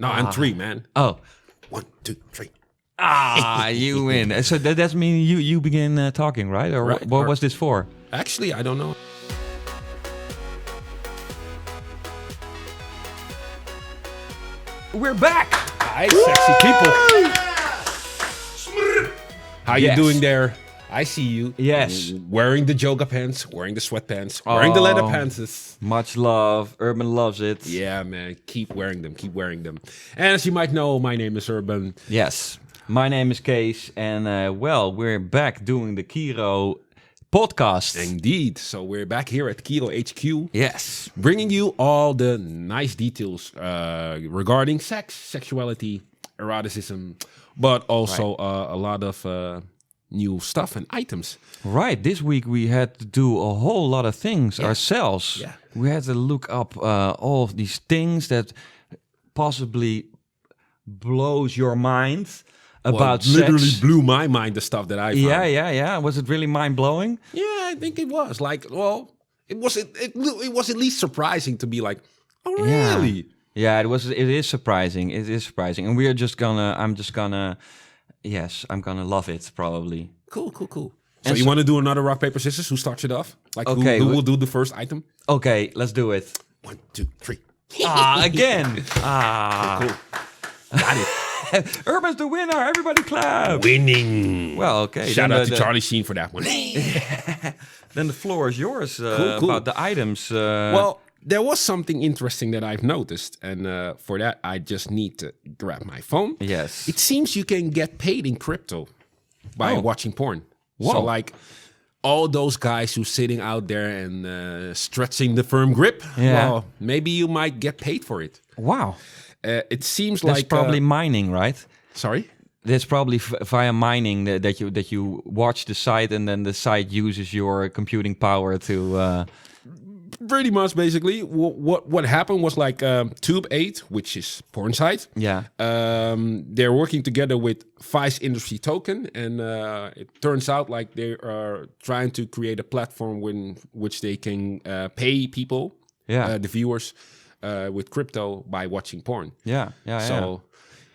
No, I'm 3, man. Oh. 1, 2, 3. You win. So that's mean you begin talking, right? Or Right. what was this for? Actually, I don't know. We're back. Hi, sexy people. How you doing there? I see you. Yes. Wearing the yoga pants, wearing the sweatpants, wearing the leather pants. Much love. Urban loves it. Yeah, man. Keep wearing them. Keep wearing them. And as you might know, my name is Urban. Yes. My name is Kees. And, we're back doing the Kiiroo podcast. Indeed. So we're back here at Kiiroo HQ. Yes. Bringing you all the nice details regarding sex, sexuality, eroticism, but also a lot of new stuff and items. Right. This week we had to do a whole lot of things ourselves. Yeah. We had to look up all of these things that possibly blows your mind about sex. Literally blew my mind, the stuff that I found. Yeah. Was it really mind-blowing? Yeah, I think it was. Like, well, it was at least surprising to be like, oh, really? Yeah, it is surprising. It is surprising. And I'm gonna love it, probably. Cool. So you want to do another rock, paper, scissors? Who starts it off? Like, okay, who will do the first item? Okay, let's do it. 1, 2, 3. Again. Cool. Got it. Urban's the winner. Everybody clap. Winning. Well, okay. Shout out to Charlie Sheen for that one. Then the floor is yours cool. about the items. Well, there was something interesting that I've noticed. And for that, I just need to grab my phone. Yes. It seems you can get paid in crypto by watching porn. Whoa. So like all those guys who sitting out there and stretching the firm grip, well, maybe you might get paid for it. Wow. It seems That's like probably mining, right? Sorry? That's probably via mining that you watch the site and then the site uses your computing power to. Pretty much, basically, what happened was like Tube 8, which is porn site. Yeah. They're working together with Vice Industry Token, and it turns out like they are trying to create a platform which they can pay people, the viewers, with crypto by watching porn. So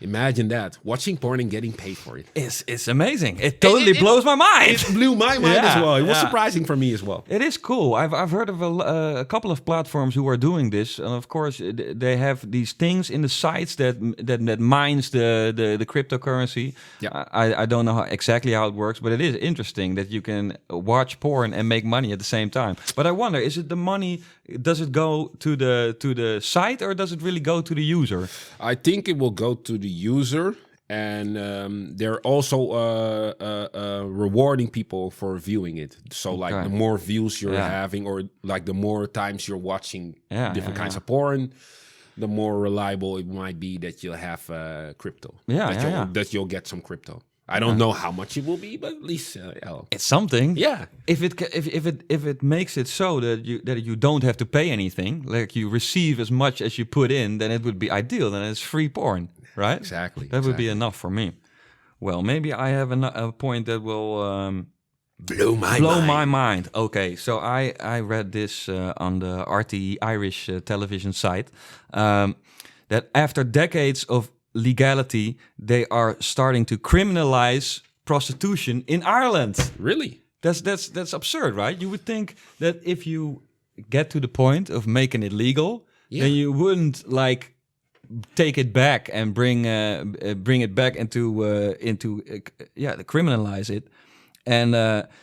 imagine that, watching porn and getting paid for it. It's amazing. It totally blows my mind. It blew my mind as well. It was surprising for me as well. It is cool. I've heard of a couple of platforms who are doing this, and of course they have these things in the sites that mines the cryptocurrency. Yeah. I don't know exactly how it works, but it is interesting that you can watch porn and make money at the same time. But I wonder, is it the money? Does it go to the site or does it really go to the user? I think it will go to the user, and they're also rewarding people for viewing it. So like the more views you're having, or like the more times you're watching different kinds of porn, the more reliable it might be that you'll have crypto. That you'll get some crypto. I don't know how much it will be, but at least it's something. Yeah. If it makes it so that you don't have to pay anything, like you receive as much as you put in, then it would be ideal. Then it's free porn, right? Exactly. That would be enough for me. Well, maybe I have a point that will blow my mind. Okay, so I read this on the RTE Irish television site that after decades of legality, they are starting to criminalize prostitution in Ireland. Really? That's absurd, right? You would think that if you get to the point of making it legal, then you wouldn't like take it back and bring it back into criminalize it. And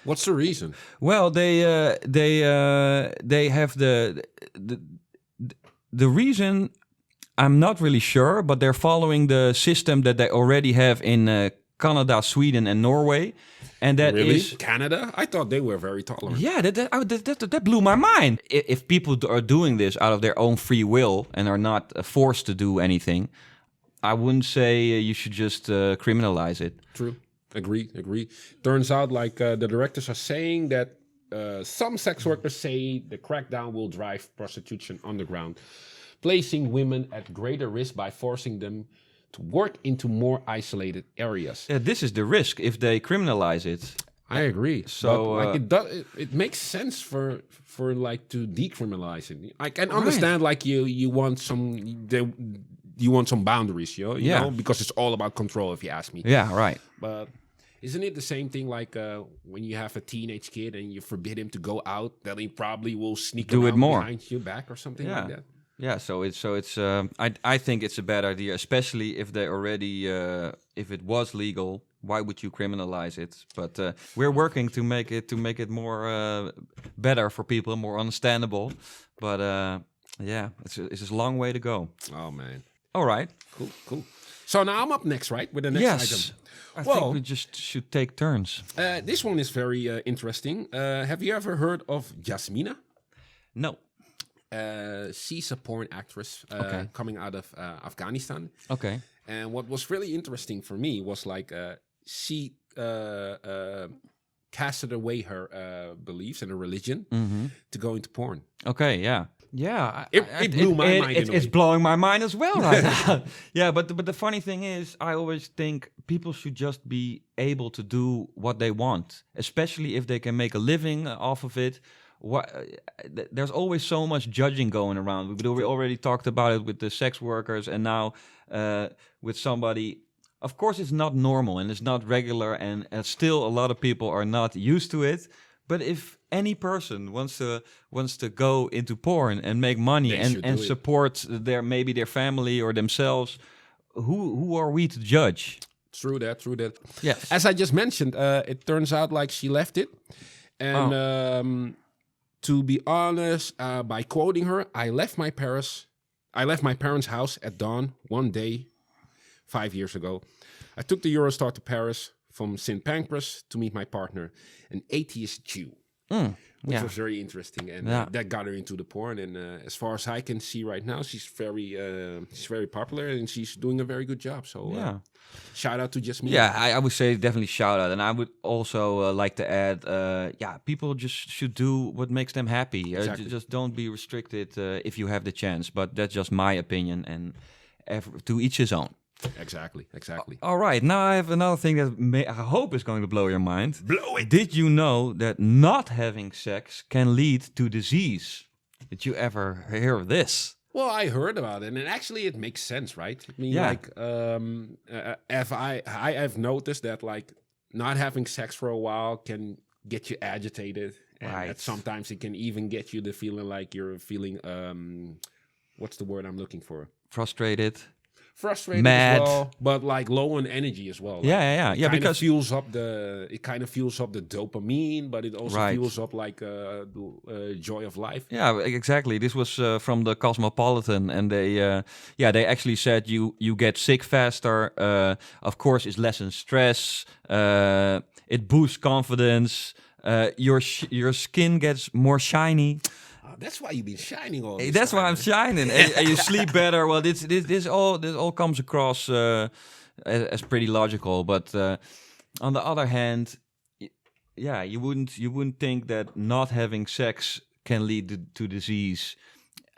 what's the reason? Well, they have the reason. I'm not really sure, but they're following the system that they already have in Canada, Sweden, and Norway, and that is Canada. I thought they were very tolerant. Yeah, that blew my mind. If people are doing this out of their own free will and are not forced to do anything, I wouldn't say you should just criminalize it. True. Agree. Turns out, like the directors are saying that some sex workers say the crackdown will drive prostitution underground, placing women at greater risk by forcing them to work into more isolated areas. Yeah, this is the risk if they criminalize it. I agree. So like it makes sense for like to decriminalize it. I can understand like you want you want some boundaries, you know, because it's all about control, if you ask me. Yeah, right. But isn't it the same thing like when you have a teenage kid and you forbid him to go out, then he probably will sneak Do it around more behind your back or something like that? Yeah, so it's I think it's a bad idea, especially if they already if it was legal. Why would you criminalize it? But we're working to make it more better for people, more understandable. But yeah, it's a long way to go. Oh man! All right, cool. So now I'm up next, right, with the next item. I think we just should take turns. This one is very interesting. Have you ever heard of Jasmina? No. She's a porn actress coming out of Afghanistan. Okay. And what was really interesting for me was like she casted away her beliefs and her religion to go into porn. Okay, yeah. Yeah, it blew my mind. It's blowing my mind as well right now. Yeah, but the funny thing is, I always think people should just be able to do what they want, especially if they can make a living off of it. There's always so much judging going around. We already talked about it with the sex workers, and now with somebody. Of course, it's not normal and it's not regular, and still a lot of people are not used to it. But if any person wants to go into porn and make money and support their family or themselves, who are we to judge? True that. Yes. As I just mentioned, it turns out like she left it, and to be honest, by quoting her, I left my parents' house at dawn one day 5 years ago. I took the Eurostar to Paris from St. Pancras to meet my partner, an atheist Jew, which was very interesting, and that got her into the porn. And as far as I can see right now, she's very popular and she's doing a very good job. So shout out to Jasmine. Yeah, I would say definitely shout out, and I would also like to add, people just should do what makes them happy. Exactly. Just don't be restricted if you have the chance. But that's just my opinion, and to each his own. Exactly. All right, now I have another thing that I hope is going to blow your mind. Blow it! Did you know that not having sex can lead to disease? Did you ever hear of this? Well, I heard about it, and actually it makes sense, right? I mean, like, if I've noticed that, like, not having sex for a while can get you agitated. And sometimes it can even get you the feeling like you're feeling, what's the word I'm looking for? Frustrated, mad, as well, but like low on energy as well. Like, yeah. Because it kind of fuels up the dopamine, but it also fuels up like the joy of life. Yeah, exactly. This was from the Cosmopolitan, and they actually said you get sick faster. Of course, it lessens stress. It boosts confidence. Your skin gets more shiny. That's why you've been shining all this That's time. why I'm shining, and you sleep better. Well, this all comes across as pretty logical, but on the other hand, you wouldn't think that not having sex can lead to disease.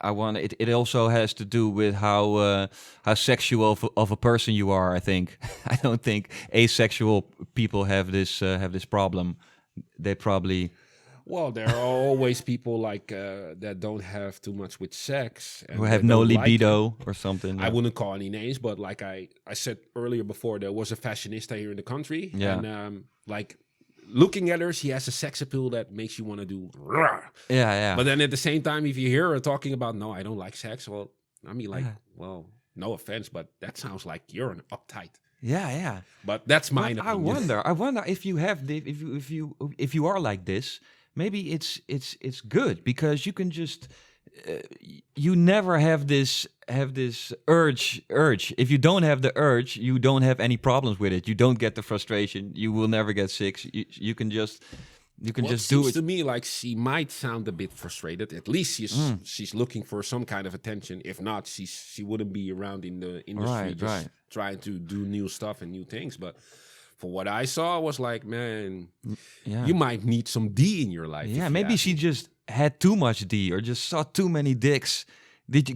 It also has to do with how sexual of a person you are. I think I don't think asexual people have this problem. They probably. Well, there are always people like that don't have too much with sex. And who have no libido or something. I wouldn't call any names, but like I said earlier before, there was a fashionista here in the country. Yeah. And like looking at her, she has a sex appeal that makes you want to do. Yeah. But then at the same time, if you hear her talking about, no, I don't like sex. Well, I mean, like, well, no offense, but that sounds like you're an uptight. Yeah. But that's mine. I wonder if you have if you are like this. Maybe it's good because you can just you never have this urge. If you don't have the urge, you don't have any problems with it. You don't get the frustration. You will never get sick. You can just do it. To me, like she might sound a bit frustrated. At least she's looking for some kind of attention. If not, she wouldn't be around in the industry trying to do new stuff and new things. But for what I saw, was like, man, you might need some D in your life. Yeah, maybe she just had too much D or just saw too many dicks.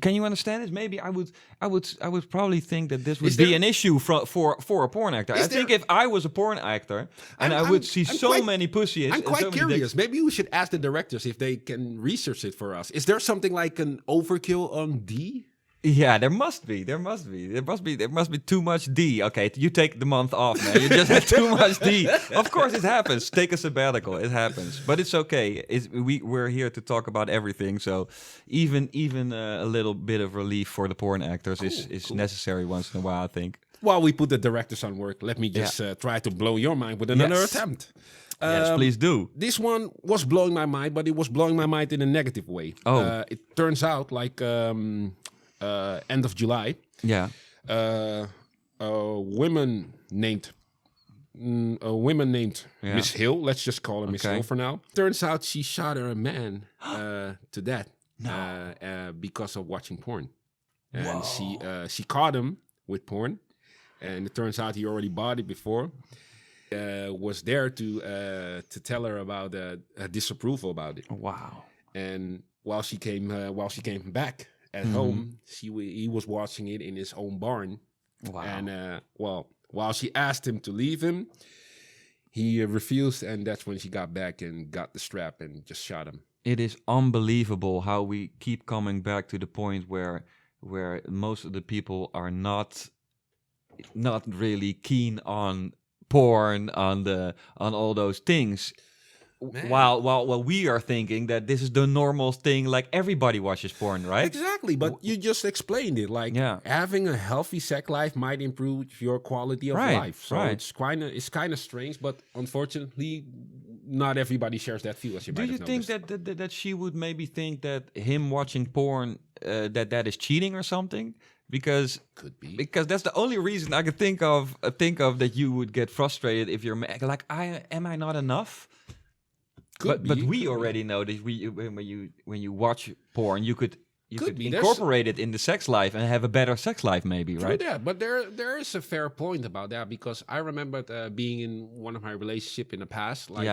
Can you understand this? Maybe I would probably think that this would be an issue for a porn actor. I think if I was a porn actor and I would see so many pussies. I'm quite curious. Maybe we should ask the directors if they can research it for us. Is there something like an overkill on D? Yeah, there must be. There must be too much D. Okay, you take the month off, man. You just had too much D. Of course, it happens. Take a sabbatical. It happens, but it's okay. We're here to talk about everything. So even a little bit of relief for the porn actors is necessary once in a while, I think. While we put the directors on work, let me just try to blow your mind with another attempt. Yes, please do. This one was blowing my mind, but it was blowing my mind in a negative way. Oh. It turns out, like end of July, a woman named Miss Hill. Let's just call her Miss Hill for now. Turns out she shot her man to death because of watching porn, and she caught him with porn, and it turns out he already bought it before. Was there to tell her about disapproval about it. Wow! And while she came back at home, he was watching it in his own barn. Wow! And while she asked him to leave him, he refused, and that's when she got back and got the strap and just shot him. It is unbelievable how we keep coming back to the point where most of the people are not really keen on porn, on all those things. Man. While we are thinking that this is the normal thing, like everybody watches porn, right? Exactly, but you just explained it. Like having a healthy sex life might improve your quality of life. So it's kind of strange, but unfortunately, not everybody shares that view. As you might have noticed. Do you think that she would maybe think that him watching porn that is cheating or something? Because that's the only reason I could think of that you would get frustrated if you're like, am I not enough? But we already know that when you watch porn, you could incorporate it in the sex life and have a better sex life, maybe, right? Yeah, but there is a fair point about that, because I remember being in one of my relationships in the past. Like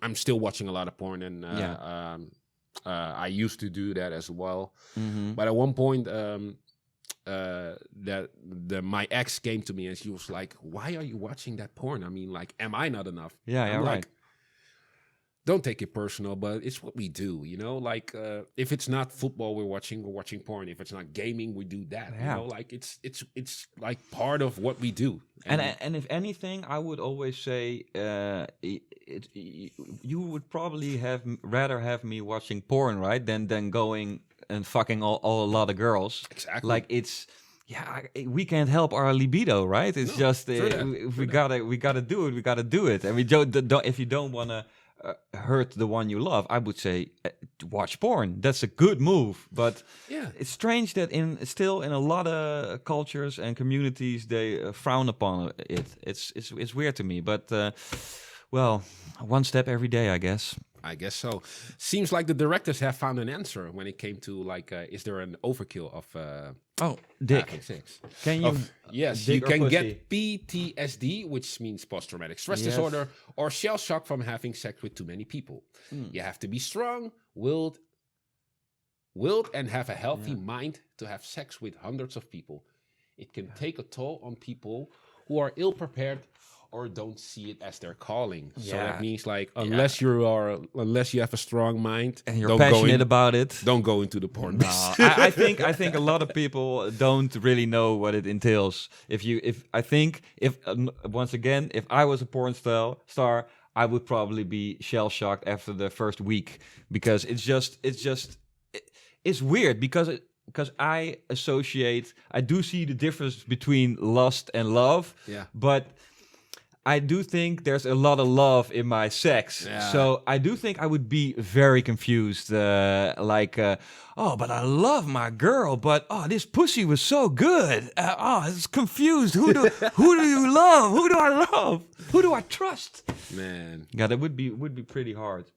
I'm still watching a lot of porn, and I used to do that as well. Mm-hmm. But at one point, my ex came to me and she was like, "Why are you watching that porn? I mean, like, am I not enough?" I'm like, don't take it personal, but it's what we do, you know? Like, if it's not football we're watching porn. If it's not gaming, we do that. You know, like it's like part of what we do. And if anything, I would always say you would probably rather have me watching porn, right? Than going and fucking a lot of girls. Exactly. Like we can't help our libido, right? It's just if we gotta do it. We gotta do it. And we don't if you don't want to hurt the one you love, I would say watch porn. That's a good move. But it's strange that in a lot of cultures and communities they frown upon it. It's weird to me. But well, one step every day, I guess. I guess so. Seems like the directors have found an answer when it came to like, is there an overkill of dick? Sex? Can you? Yes, you can get PTSD, which means post-traumatic stress disorder, or shell shock from having sex with too many people. You have to be strong, willed, and have a healthy mind to have sex with hundreds of people. It can take a toll on people who are ill-prepared or don't see it as their calling. So that means, like, unless you have a strong mind and you're passionate about it, don't go into the porn business. I think a lot of people don't really know what it entails. If once again, if I was a porn star, I would probably be shell shocked after the first week, because it's weird because I do see the difference between lust and love, but I do think there's a lot of love in my sex. Yeah. So I do think I would be very confused. But I love my girl, but this pussy was so good. It's confused. Who do you love? Who do I love? Who do I trust? Man. Yeah, that would be pretty hard.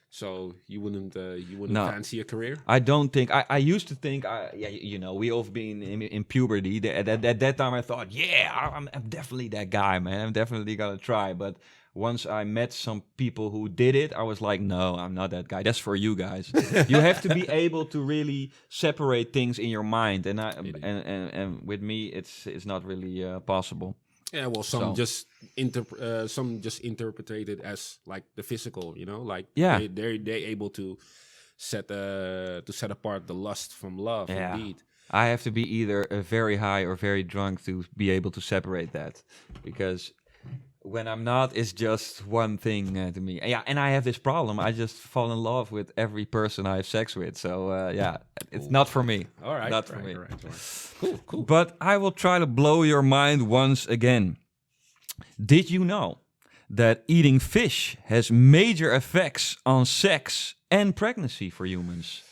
So you wouldn't fancy a career? I don't think. I used to think. We all been in puberty. At that time, I thought, I'm definitely that guy, man. I'm definitely gonna try. But once I met some people who did it, I was like, no, I'm not that guy. That's for you guys. You have to be able to really separate things in your mind, and with me, it's not really possible. Yeah, well, some just interpret it as like the physical, you know, like they're able to set apart the lust from love. Indeed. I have to be either very high or very drunk to be able to separate that, because when I'm not, it's just one thing to me. Yeah, and I have this problem. I just fall in love with every person I have sex with. So it's not for me. All right, not for me. All right. Cool. But I will try to blow your mind once again. Did you know that eating fish has major effects on sex and pregnancy for humans?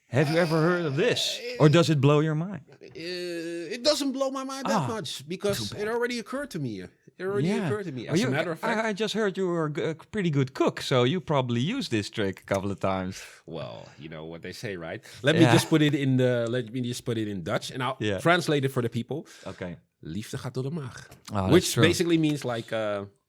Have you ever heard of this? Or does it blow your mind? It doesn't blow my mind that much, because it already occurred to me. As a matter of fact, I just heard you were a pretty good cook, so you probably used this trick a couple of times. Well, you know what they say, right? Let me just put it in Dutch, and I'll translate it for the people. Okay. Liefde gaat door de maag, which basically means like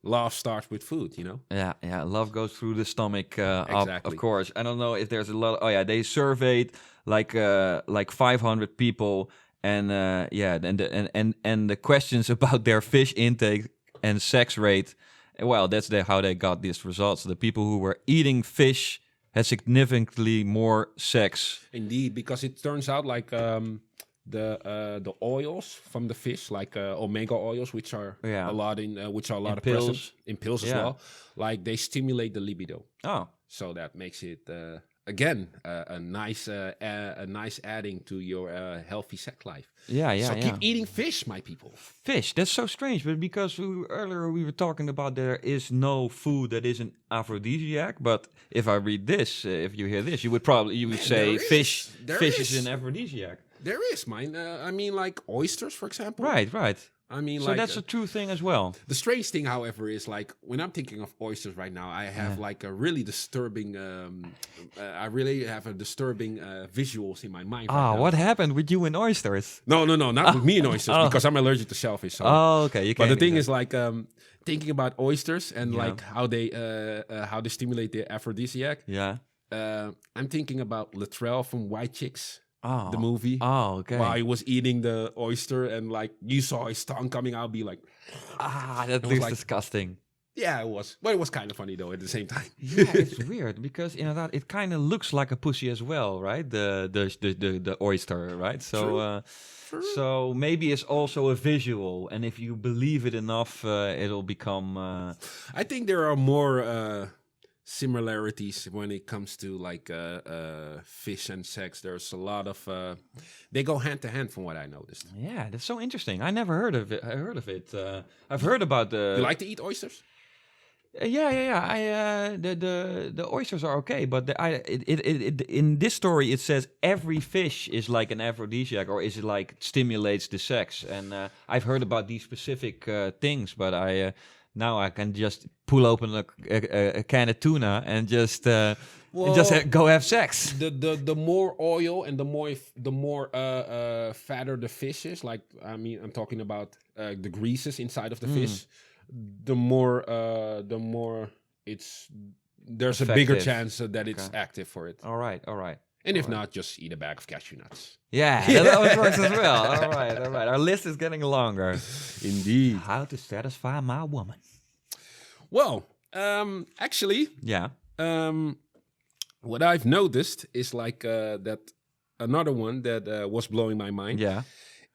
love starts with food, you know? Yeah. Love goes through the stomach, exactly. Of course. I don't know if there's a lot. They surveyed like 500 people, and and the questions about their fish intake and sex rate. Well, that's how they got these results. The people who were eating fish had significantly more sex. Indeed, because it turns out like the oils from the fish, like omega oils, which are a lot of pills. present in pills as well. Like they stimulate the libido. Oh, so that makes it again a nice adding to your healthy sex life. So keep eating fish, my people. Fish. That's so strange, but because earlier we were talking about there is no food that is an aphrodisiac. But if I read this, if you hear this, you would say fish is an aphrodisiac. There is, mine. I mean, like oysters, for example. Right. I mean, so that's a true thing as well. The strange thing, however, is like when I'm thinking of oysters right now, I have like a really disturbing. I really have a disturbing visuals in my mind. Right now. What happened with you and oysters? No, not with me and oysters, because I'm allergic to shellfish. So. Okay. But the thing is, like thinking about oysters and like how they stimulate the aphrodisiac. Yeah. I'm thinking about Latrell from White Chicks. The movie. Okay. While he was eating the oyster and like you saw his tongue coming out, be like, that looks like, disgusting. Yeah, it was. But it was kind of funny though at the same time. Yeah, it's weird because it kind of looks like a pussy as well, right? The oyster, right? So True. So maybe it's also a visual, and if you believe it enough, it'll become. I think there are more similarities when it comes to like fish and sex. There's a lot of they go hand to hand from what I noticed. Yeah, that's so interesting. I never heard of it. I've heard about the. You like to eat oysters? Yeah. The oysters are okay, but in this story it says every fish is like an aphrodisiac, or is it like stimulates the sex? And I've heard about these specific things, but now I can just pull open a can of tuna and just go have sex. The more oil and the more fatter the fish is, like I'm talking about the greases inside of the fish. The more there's effective. A bigger chance that it's active for it. All right. And if not, just eat a bag of cashew nuts. Yeah, that works as well. All right. Our list is getting longer. Indeed. How to satisfy my woman. Well, actually, what I've noticed is like that another one that was blowing my mind. Yeah,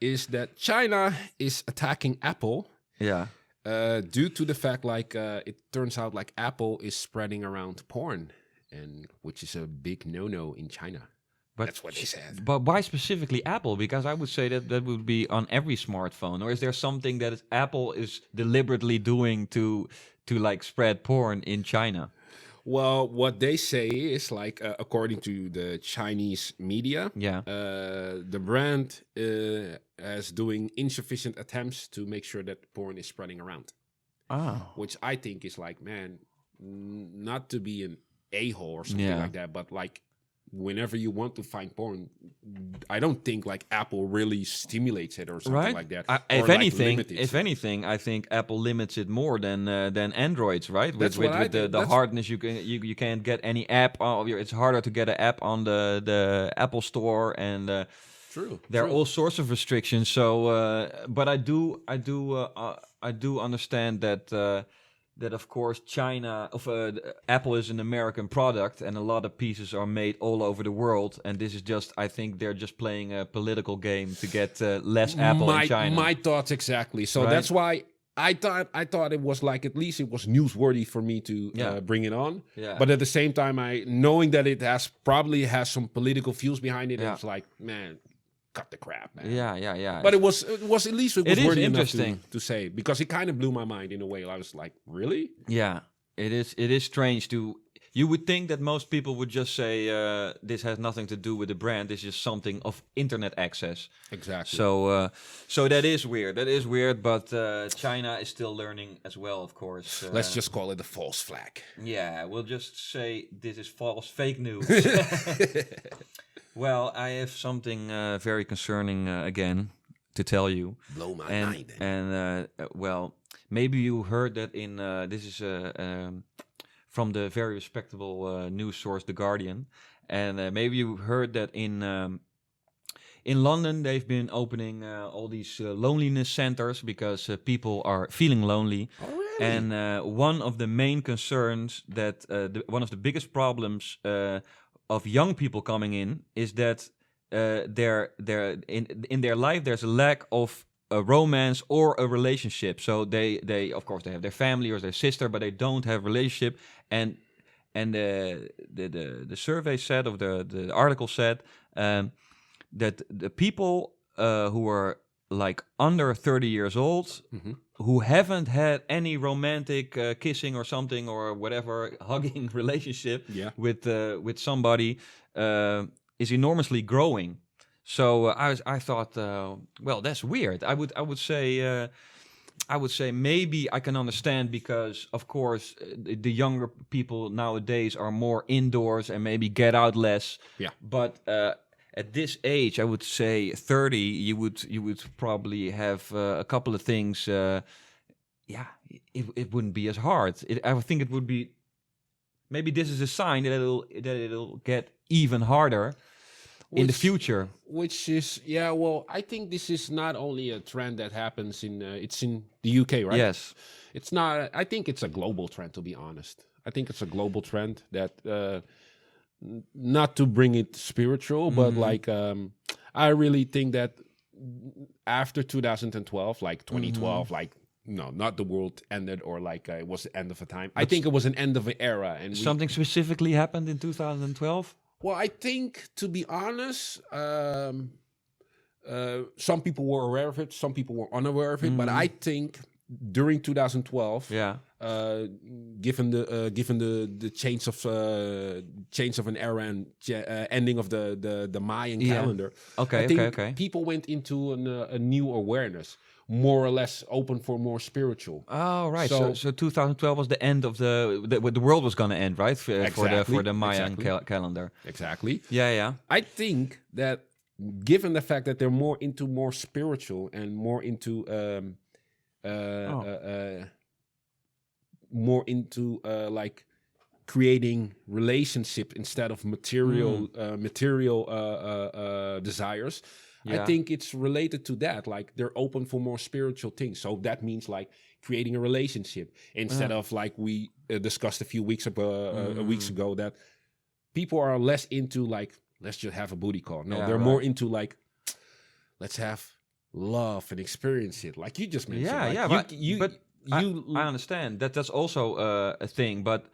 is that China is attacking Apple. Yeah. Due to the fact, like, it turns out like Apple is spreading around porn, and which is a big no-no in China. But that's what they said. But why specifically Apple? Because I would say that would be on every smartphone. Or is there something that Apple is deliberately doing to like spread porn in China? Well, what they say is like, according to the Chinese media, the brand is doing insufficient attempts to make sure that porn is spreading around. Which I think is like, man, not to be an a-hole or something like that, but like whenever you want to find porn, I don't think like Apple really stimulates it or something like that. If anything, I think Apple limits it more than Androids, right? With the hardness, you can't get any app. It's harder to get an app on the Apple Store, and there are all sorts of restrictions. So, but I do understand that that of course Apple is an American product, and a lot of pieces are made all over the world. And this is just, I think they're just playing a political game to get less Apple in China. My thoughts exactly. So that's why I thought it was like, at least it was newsworthy for me to bring it on. Yeah. But at the same time, knowing that it probably has some political views behind it, it's like, man, cut the crap, man. Yeah. But it was at least it was worthy enough to say, because it kind of blew my mind in a way. I was like, really? Yeah, it is strange to. You would think that most people would just say this has nothing to do with the brand. This is something of internet access. Exactly. So that is weird. But China is still learning as well, of course. Let's just call it a false flag. Yeah, we'll just say this is fake news. Well, I have something very concerning again to tell you. Blow my mind. And well, maybe you heard that in this is from the very respectable news source, The Guardian, and maybe you heard that in London they've been opening all these loneliness centers because people are feeling lonely. Oh, really? And one of the main concerns that one of the biggest problems of young people coming in is that in their life there's a lack of a romance or a relationship. So they of course they have their family or their sister, but they don't have a relationship. And the survey said, of the article said, that the people who are like under 30 years old, who haven't had any romantic kissing or something or whatever hugging relationship with somebody is enormously growing. So I thought, well, that's weird. I would say maybe I can understand, because of course the younger people nowadays are more indoors and maybe get out less. Yeah. But at this age, I would say 30, you would probably have a couple of things. It wouldn't be as hard. I think it would be. Maybe this is a sign that it'll get even harder in the future. Which is, well, I think this is not only a trend that happens it's in the UK, right? Yes. It's not, I think it's a global trend, to be honest. I think it's a global trend that, not to bring it spiritual, but like, I really think that after 2012, like 2012, like, no, not the world ended or like it was the end of a time. I think it was an end of an era. And something specifically happened in 2012? Well, I think, to be honest, some people were aware of it, some people were unaware of it. But I think during 2012, given the change of an era and ending of the Mayan calendar, I think people went into a new awareness, more or less open for more spiritual. Oh, right. So 2012 was the end of the world was going to end, right? For the Mayan calendar. Exactly. Yeah. I think that given the fact that they're more into more spiritual and more into like creating relationship instead of material desires. I think it's related to that. Like, they're open for more spiritual things. So that means like creating a relationship instead of like we discussed a few weeks ago that people are less into like, let's just have a booty call. No, they're more into like, let's have love and experience it. Like you just mentioned. I understand that that's also a thing, but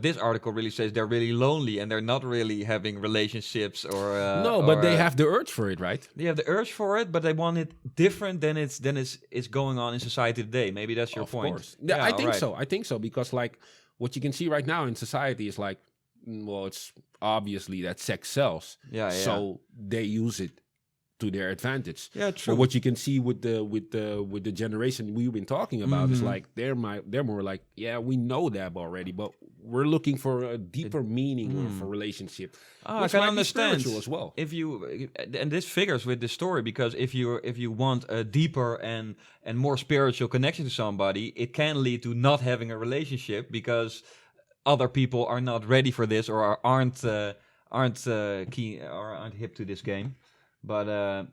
this article really says they're really lonely and they're not really having relationships or but they have the urge for it, right? They have the urge for it, but they want it different than it's going on in society today. Maybe that's your point. Course. Yeah, I think so. I think so, because like what you can see right now in society is like, well, it's obviously that sex sells. So they use it to their advantage. Yeah, true. But what you can see with the generation we've been talking about is like they're more like, we know that already, but we're looking for a deeper meaning of a relationship. I can understand as well. If you and this figures with the story, because if you want a deeper and more spiritual connection to somebody, it can lead to not having a relationship because other people are not ready for this or aren't keen or aren't hip to this game. But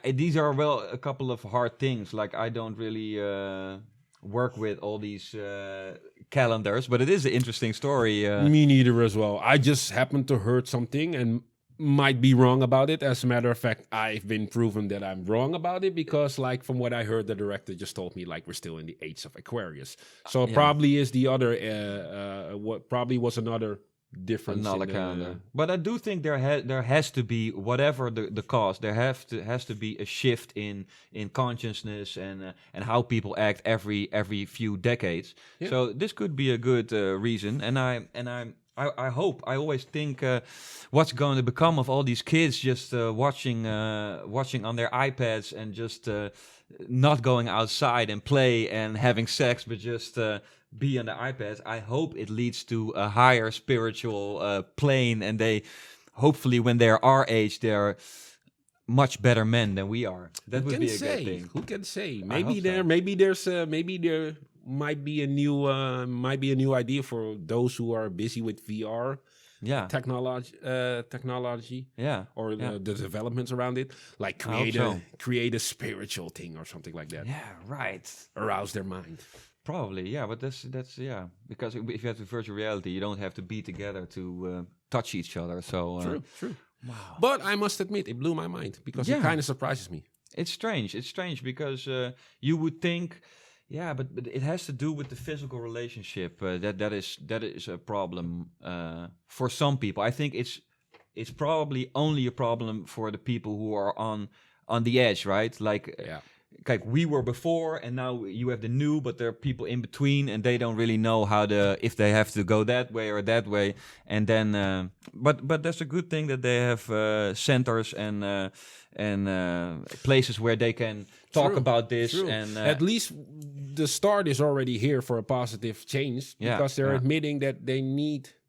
these are a couple of hard things. Like I don't really work with all these calendars, but it is an interesting story. Me neither as well. I just happened to heard something and might be wrong about it. As a matter of fact, I've been proven that I'm wrong about it because, like, from what I heard, the director just told me, like, we're still in the age of Aquarius. So it probably is the other, what probably was another difference. Another calendar. But I do think there has to be, whatever the cause, there has to be a shift in consciousness and how people act every few decades. Yeah. So this could be a good reason, and I hope. I always think what's going to become of all these kids just watching on their iPads and just not going outside and play and having sex, but just be on the iPads. I hope it leads to a higher spiritual plane, and they hopefully, when they're our age, they're much better men than we are. That would be a good thing. Who can say? Maybe there might be a new idea for those who are busy with VR. Yeah, technology. Yeah, or the developments around it, like create a spiritual thing or something like that. Yeah, right. Arouse their mind. Probably, yeah, but that's because if you have the virtual reality, you don't have to be together to touch each other. So true. Wow. But I must admit, it blew my mind because it kind of surprises me. It's strange because you would think. Yeah, but it has to do with the physical relationship. That is a problem for some people. I think it's probably only a problem for the people who are on the edge, right? Like we were before, and now you have the new, but there are people in between, and they don't really know if they have to go that way or that way. And then, but that's a good thing that they have centers and places where they can talk about this. True. And at least the start is already here for a positive change because they're admitting that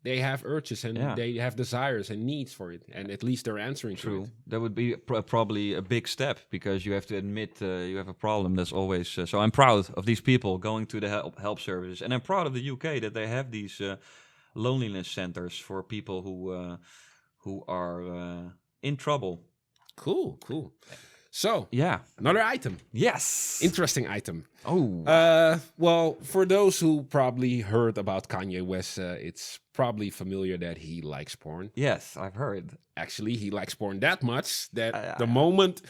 they have urges and they have desires and needs for it, and at least they're answering to it. That would be probably a big step because you have to admit you have a problem. That's always so. I'm proud of these people going to the help services, and I'm proud of the UK that they have these loneliness centers for people who are in trouble. Cool. So, another item. Yes. Interesting item. Oh. Well, for those who probably heard about Kanye West, it's probably familiar that he likes porn. Yes, I've heard. Actually, he likes porn that much that the moment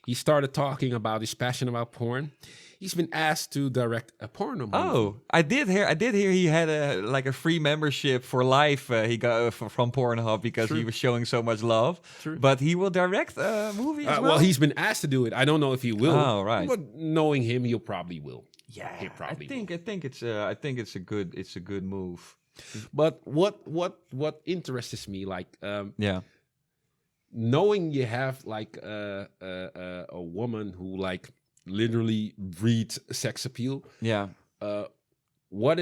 he started talking about his passion about porn, he's been asked to direct a porno movie. Oh, I did hear he had a free membership for life he got from Pornhub because he was showing so much love. True. But he will direct a movie as well? Well, he's been asked to do it. I don't know if he will. Oh, right. But knowing him, he probably will. Yeah, he probably will. I think it's a good move. But what interests me, knowing you have a woman who literally breeds sex appeal. Yeah. What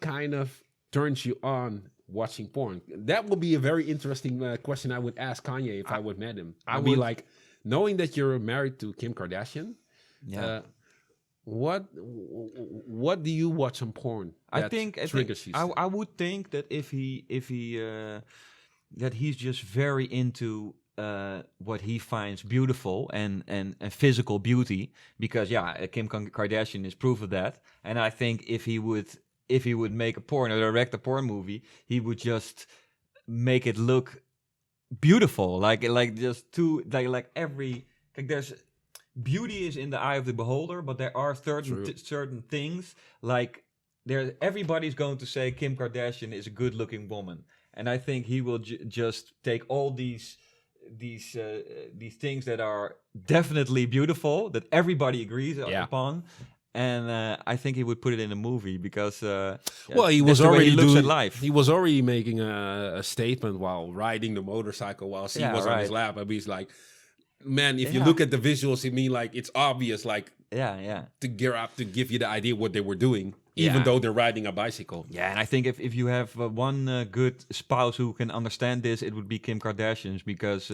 kind of turns you on watching porn? That would be a very interesting question I would ask Kanye if I would met him. I'd be like, knowing that you're married to Kim Kardashian. Yeah. What do you watch on porn? I would think that if he that he's just very into what he finds beautiful and physical beauty, because Kim Kardashian is proof of that. And I think if he would make a porn or direct a porn movie, he would just make it look beautiful, there's beauty is in the eye of the beholder, but there are certain things everybody's going to say Kim Kardashian is a good-looking woman, and I think he will just take all these things that are definitely beautiful that everybody agrees upon, and I think he would put it in a movie because he was already looks at life. He was already making a statement while riding the motorcycle while she was on his lap. And he's like, man, if you look at the visuals, it mean it's obvious, to gear up to give you the idea what they were doing, even though they're riding a bicycle. Yeah, and I think if you have one good spouse who can understand this, it would be Kim Kardashian, because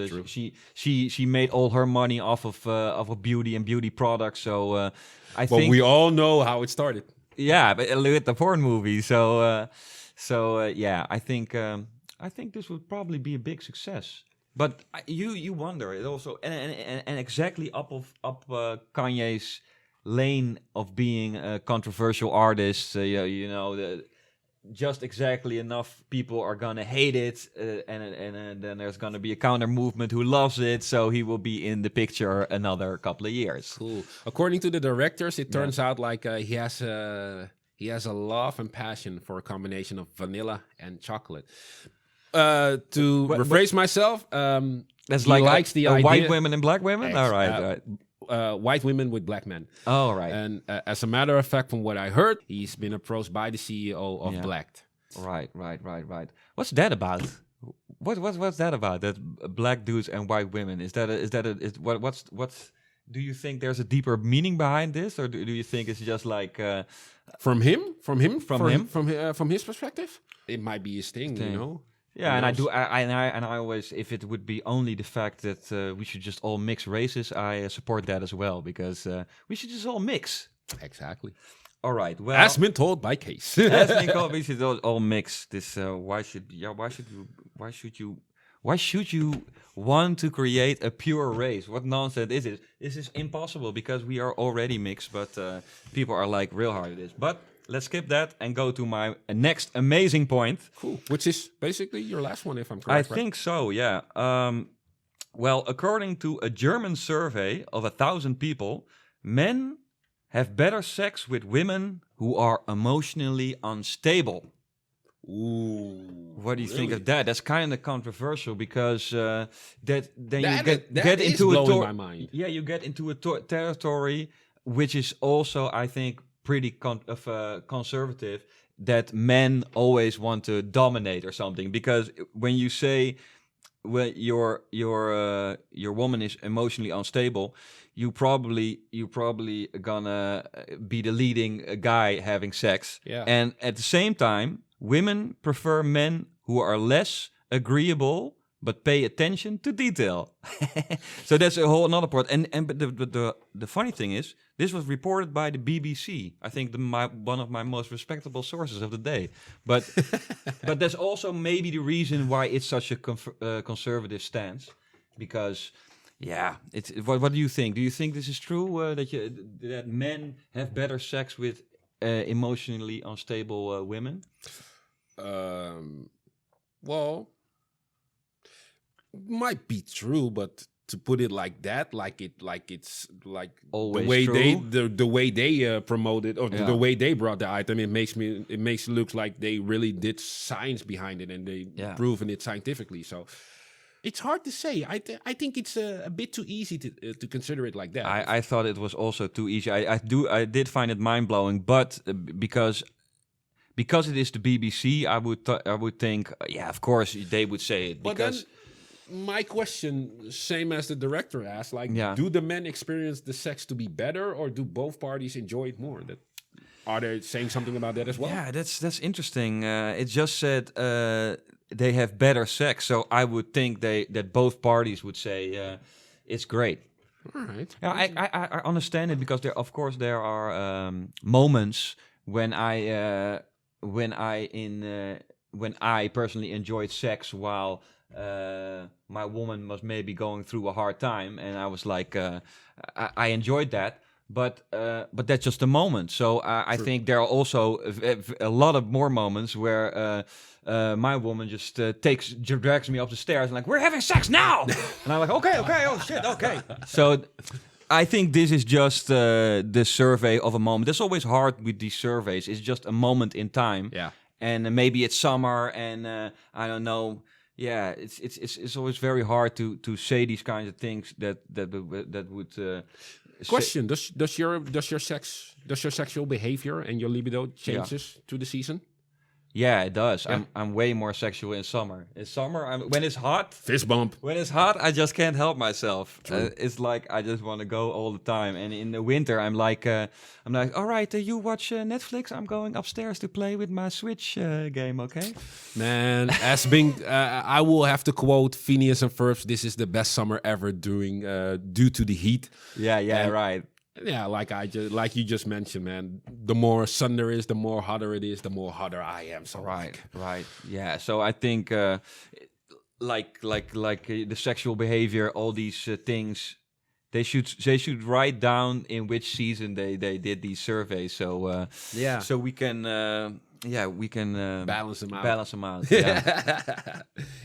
she made all her money off of beauty and beauty products. So I think we all know how it started. Yeah, but look at the porn movie. So I think this would probably be a big success. But you wonder it also, and exactly up Kanye's lane of being a controversial artist. Just exactly enough people are gonna hate it, and then there's gonna be a counter movement who loves it, so he will be in the picture another couple of years. Cool. According to the directors, it turns out like he has a love and passion for a combination of vanilla and chocolate. To rephrase myself, that's he like likes the idea. White women and black women. All right. White women with black men. Oh, right. And as a matter of fact, from what I heard, he's been approached by the CEO of Blacked. Right. What's that about? What's that about? That black dudes and white women. What's? Do you think there's a deeper meaning behind this, or do you think it's just like from his perspective? It might be his thing, you know. Yeah, and I always, if it would be only the fact that we should just all mix races, I support that as well, because we should just all mix. Exactly. All right. Well, as been told by Kees. As been told, we should all mix. This why should you want to create a pure race? What nonsense is it? This is impossible because we are already mixed, but people are like real hard at this. But let's skip that and go to my next amazing point. Cool. Which is basically your last one, if I'm correct. I think so, yeah. Well, according to a German survey of 1,000 people, men have better sex with women who are emotionally unstable. Ooh. What do you think of that? That's kind of controversial because you get into my mind. Yeah, you get into a territory which is also, I think, pretty conservative, that men always want to dominate or something. Because when you say your woman is emotionally unstable, you probably gonna be the leading guy having sex. Yeah. And at the same time, women prefer men who are less agreeable but pay attention to detail. So that's a whole another part. But the funny thing is, this was reported by the BBC. I think one of my most respectable sources of the day. But but that's also maybe the reason why it's such a conservative stance. Because it's what do you think? Do you think this is true that men have better sex with emotionally unstable women? Well, might be true, but to put it like that, it's like always the way true? the way they promote it, or the way they brought the item, it makes it look like they really did science behind it and they proven it scientifically. So it's hard to say. I think it's a bit too easy to consider it like that. I thought it was also too easy. I did find it mind blowing, but because it is the BBC, I would think of course they would say it, because. My question, same as the director asked, do the men experience the sex to be better, or do both parties enjoy it more? Are they saying something about that as well? Yeah, that's interesting. It just said they have better sex, so I would think that both parties would say it's great. All right. Yeah, I understand it, because there are moments when I personally enjoyed sex while my woman was maybe going through a hard time, and I was like, I enjoyed that, but that's just a moment. So I think there are also a lot of more moments where my woman just drags me up the stairs and like, we're having sex now, and I'm like, okay, oh shit, okay. So I think this is just the survey of a moment. It's always hard with these surveys. It's just a moment in time. Yeah. And maybe it's summer, and I don't know. Yeah, it's always very hard to say these kinds of things that would. Question: Does your sexual behavior and your libido changes to the season? Yeah, it does. Yeah. I'm way more sexual in summer. In summer, when it's hot, fist bump. When it's hot, I just can't help myself. It's like I just want to go all the time. And in the winter, I'm like, all right, you watch Netflix. I'm going upstairs to play with my Switch game. Okay, man. I will have to quote Phineas and Ferb. This is the best summer ever due to the heat. Yeah, right. Yeah, like you just mentioned, man. The more sun there is, the more hotter it is, the more hotter I am. So right. Yeah. So I think like the sexual behavior, all these things, they should write down in which season they did these surveys. So so we can balance them out. Balance them out. Yeah.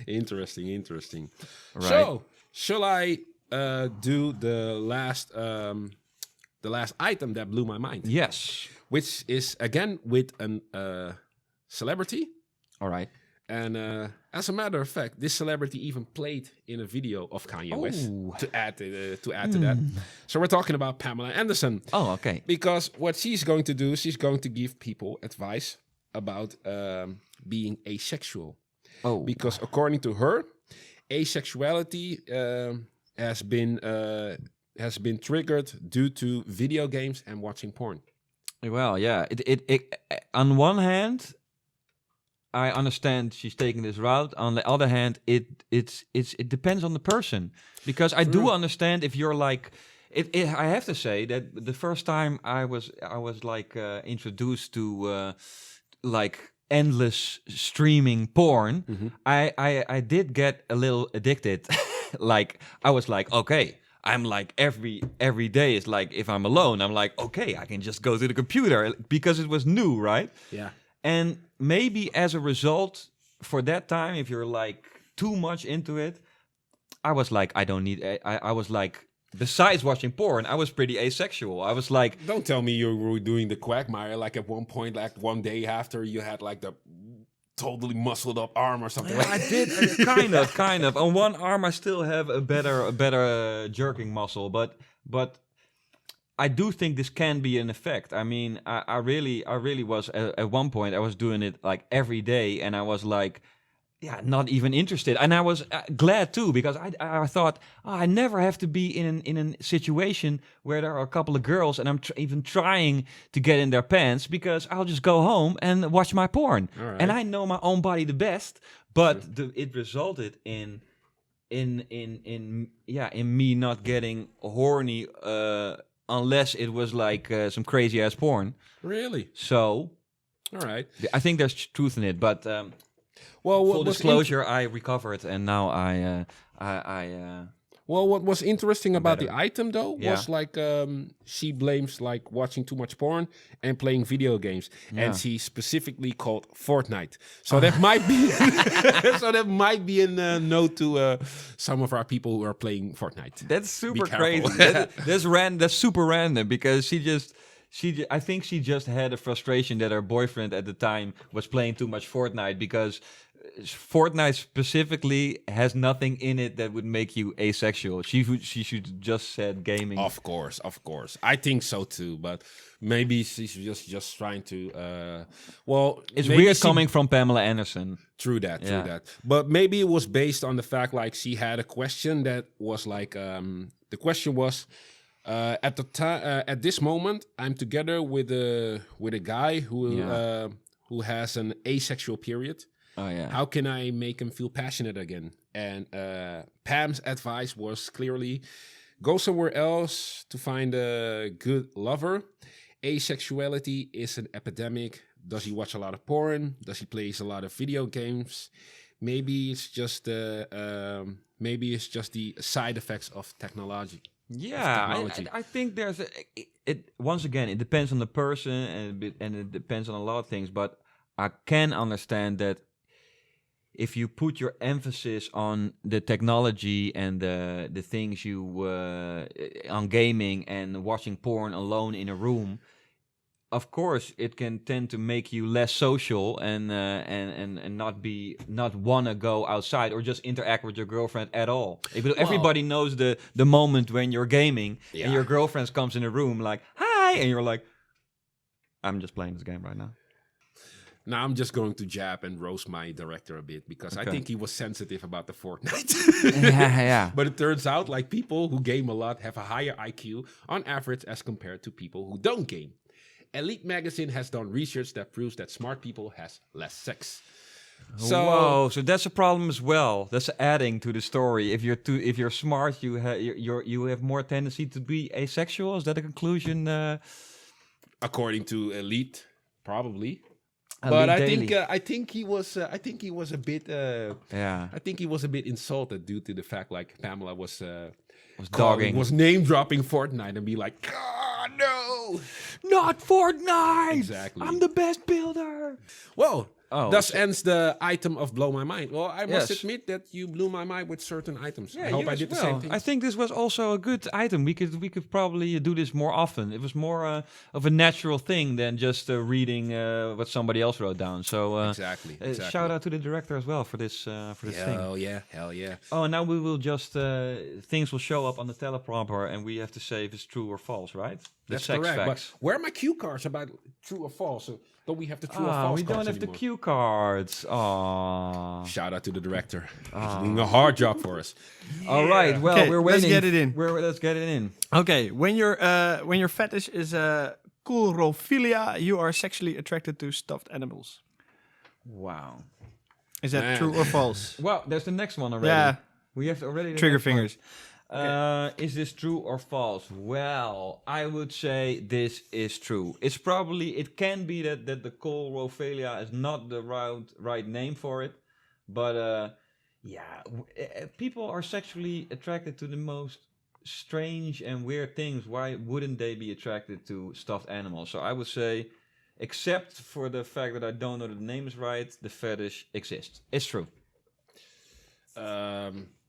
Interesting. Right. So shall I do the last item that blew my mind? Yes. Which is again with an celebrity. All right. And as a matter of fact, this celebrity even played in a video of Kanye West to add to that. So we're talking about Pamela Anderson. Oh, okay. Because what she's going to do, she's going to give people advice about being asexual. Oh. Because according to her, asexuality has been triggered due to video games and watching porn. Well, yeah. It on one hand, I understand she's taking this route. On the other hand, it depends on the person, because I do understand if you're like, I have to say that the first time I was like introduced to like endless streaming porn, I did get a little addicted. Like I was like, okay, I'm like every day is like, if I'm alone, I'm like, okay, I can just go to the computer, because it was new, right? Yeah. And maybe as a result, for that time, if you're like too much into it, I was like, I don't need. I was like, besides watching porn, I was pretty asexual. I was like, don't tell me you were doing the quagmire. Like at one point, like one day after, you had like the totally muscled up arm or something. I did kind of. On one arm, I still have a better jerking muscle, but I do think this can be an effect. I mean, I really was at one point. I was doing it like every day, and I was like, yeah, not even interested. And I was glad too, because I thought, I never have to be in a situation where there are a couple of girls and I'm even trying to get in their pants, because I'll just go home and watch my porn. Right. And I know my own body the best, but it resulted in me not getting horny. Unless it was like some crazy ass porn. Really? So, all right. I think there's truth in it, but full disclosure, I recovered, and now I. Well, what was interesting about the item though was like she blames like watching too much porn and playing video games, and she specifically called Fortnite. So that might be a note to some of our people who are playing Fortnite. That's super crazy. That's super random, because I think she just had a frustration that her boyfriend at the time was playing too much Fortnite, because Fortnite specifically has nothing in it that would make you asexual. She should just said gaming. Of course. I think so too, but maybe she's just trying to. It's weird coming from Pamela Anderson. True that. But maybe it was based on the fact like she had a question that was like the question was. At the time, at this moment, I'm together with a guy who has an asexual period. Oh yeah. How can I make him feel passionate again? And Pam's advice was clearly, go somewhere else to find a good lover. Asexuality is an epidemic. Does he watch a lot of porn? Does he play a lot of video games? Maybe it's just the side effects of technology. Yeah, I think there's once again, it depends on the person, and it depends on a lot of things. But I can understand that if you put your emphasis on the technology and the things you on gaming and watching porn alone in a room, of course it can tend to make you less social and not wanna go outside or just interact with your girlfriend at all. Everybody knows the moment when you're gaming and your girlfriend comes in the room like, hi, and you're like, I'm just playing this game right now. Now I'm just going to jab and roast my director a bit, because I think he was sensitive about the Fortnite. yeah. But it turns out like people who game a lot have a higher IQ on average as compared to people who don't game. Elite magazine has done research that proves that smart people has less sex. So that's a problem as well. That's adding to the story. If you're smart, you have more tendency to be asexual. Is that a conclusion? According to Elite, probably. But I think he was a bit insulted due to the fact like Pamela was was name dropping Fortnite and be like, God, no, not Fortnite. Exactly. I'm the best builder. Well, thus ends the item of Blow My Mind. Well, I must Yes. admit that you blew my mind with certain items. Yeah, I hope you I as did the well. same thing. I think this was also a good item. We could probably do this more often. It was more of a natural thing than just reading what somebody else wrote down. So Exactly. shout out to the director as well for this thing. Hell yeah. Oh, and now we will just things will show up on the teleprompter, and we have to say if it's true or false, right? The That's sex correct. facts. But where are my cue cards about true or false? So don't we have the true or false we cards don't have anymore? the cue cards. Aww. Shout out to the director. He's doing a hard job for us. All right. Well, Okay, we're waiting. let's get it in. Let's get it in. Okay, when your fetish is coulrophilia, you are sexually attracted to stuffed animals. Wow. Is that Man. true or false? Well, there's the next one already. Yeah, We have already the trigger next one. fingers. Is this true or false? Well, I would say this is true. It can be that the coulrophilia is not the right name for it, but people are sexually attracted to the most strange and weird things. Why wouldn't they be attracted to stuffed animals? So I would say, except for the fact that I don't know the name is right, the fetish exists. It's true.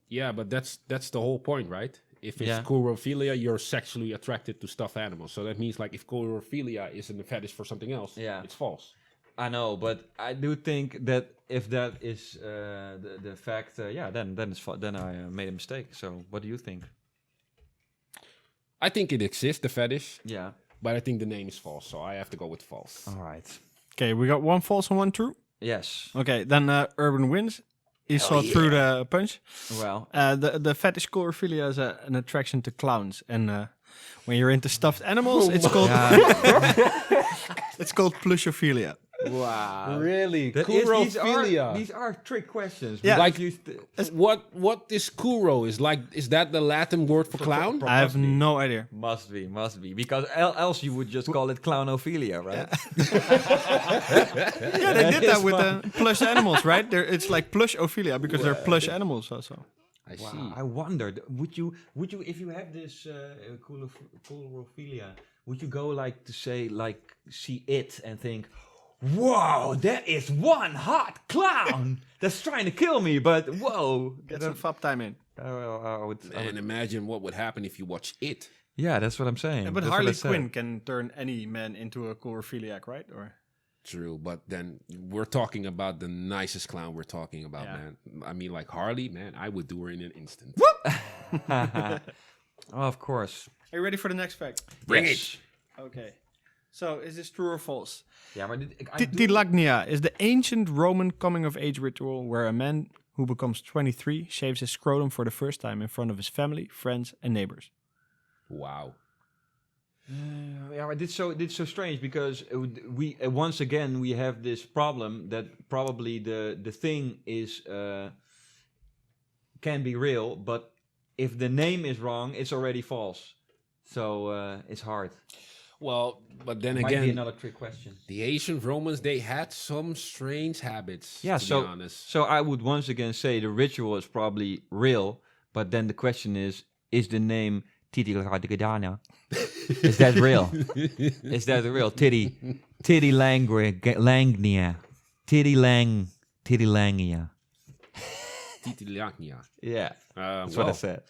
Yeah, but that's the whole point, right? If it's Yeah. coulrophilia, you're sexually attracted to stuffed animals. So that means like if coulrophilia isn't a fetish for something else, it's false. I know, but I do think that if that is the fact, then I made a mistake. So, what do you think? I think it exists, the fetish, Yeah. but I think the name is false. So I have to go with false. All right. Okay, we got one false and one true. Yes. Okay, then Urban wins. He saw through the punch. Well. The fetish coulrophilia is an attraction to clowns, and when you're into stuffed animals, it's called it's called plushophilia. Wow. Really? Coulrophilia. These are trick questions. Yeah. Like what is Kiiroo? Is that the Latin word for clown? I have no idea. Must be, because else you would just call it clownophilia, right? Yeah, they did that with the plush animals, right? It's like plushophilia because they're plush animals also. I see. Wow. I wondered, would you if you have this coulrophilia, would you go like to say like see it and think, whoa, that is one hot clown that's trying to kill me, but whoa, Get some fap time in. I would, And imagine what would happen if you watch it. yeah, that's what I'm saying. Yeah, but That's what I Harley said. Quinn can turn any man into a coulrophiliac, right? Or True, but then we're talking about the nicest clown we're talking about, Yeah. man. I mean, like Harley, man, I would do her in an instant. Oh, of course. are you ready for the next fact? Bring Yes. Okay. So, is this true or false? Yeah, maar Tilagnia is the ancient Roman coming-of-age ritual where a man who becomes 23 shaves his scrotum for the first time in front of his family, friends, and neighbors. Wow. Yeah, but it's so strange because we once again we have this problem that probably the thing is can be real, but if the name is wrong, it's already false. So it's hard. Well, but then Might be again, another trick question. the ancient Romans, they had some strange habits, Yeah, to so be honest. so I would once again say the ritual is probably real, but then the question is the name Titigadana? Is that real? Is that real? Titty Langnia. Titty Langia. Titilagnia. Yeah. That's Well, what I said.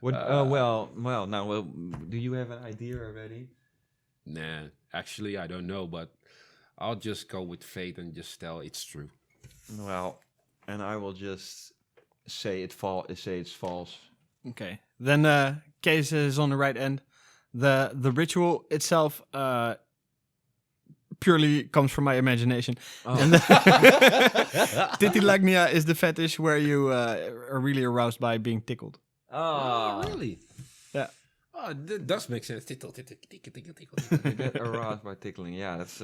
What? Now, do you have an idea already? Nah, actually, I don't know, but I'll just go with fate and just tell it's true. Well, and I will just say it's false. Okay. Then Kees is on the right end. The ritual itself purely comes from my imagination. Oh. And Titilagnia is the fetish where you are really aroused by being tickled. Oh, Really? Yeah. Oh, that does make sense. Tickle. You get aroused by tickling. Yeah, that's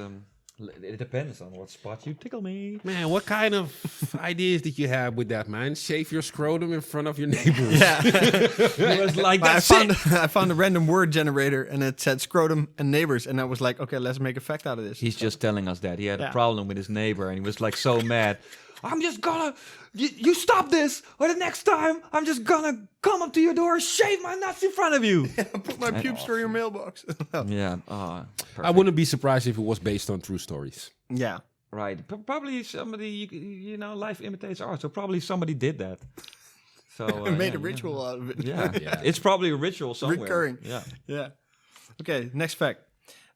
it depends on what spot you tickle me. Man, what kind of ideas did you have with that, man? Shave your scrotum in front of your neighbors. Yeah. It was like I that. I found a random word generator and it said scrotum and neighbors. And I was like, okay, let's make a fact out of this. He's just telling us that he had Yeah. a problem with his neighbor and he was like so mad. I'm just gonna, you stop this, or the next time I'm just gonna come up to your door, shave my nuts in front of you. Put my pubes through your mailbox. Yeah. I wouldn't be surprised if it was based on true stories. Yeah. Right. Probably somebody, life imitates art. So probably somebody did that. So made a ritual out of it. Yeah. It's probably a ritual somewhere. Recurring. Yeah. Okay, next fact.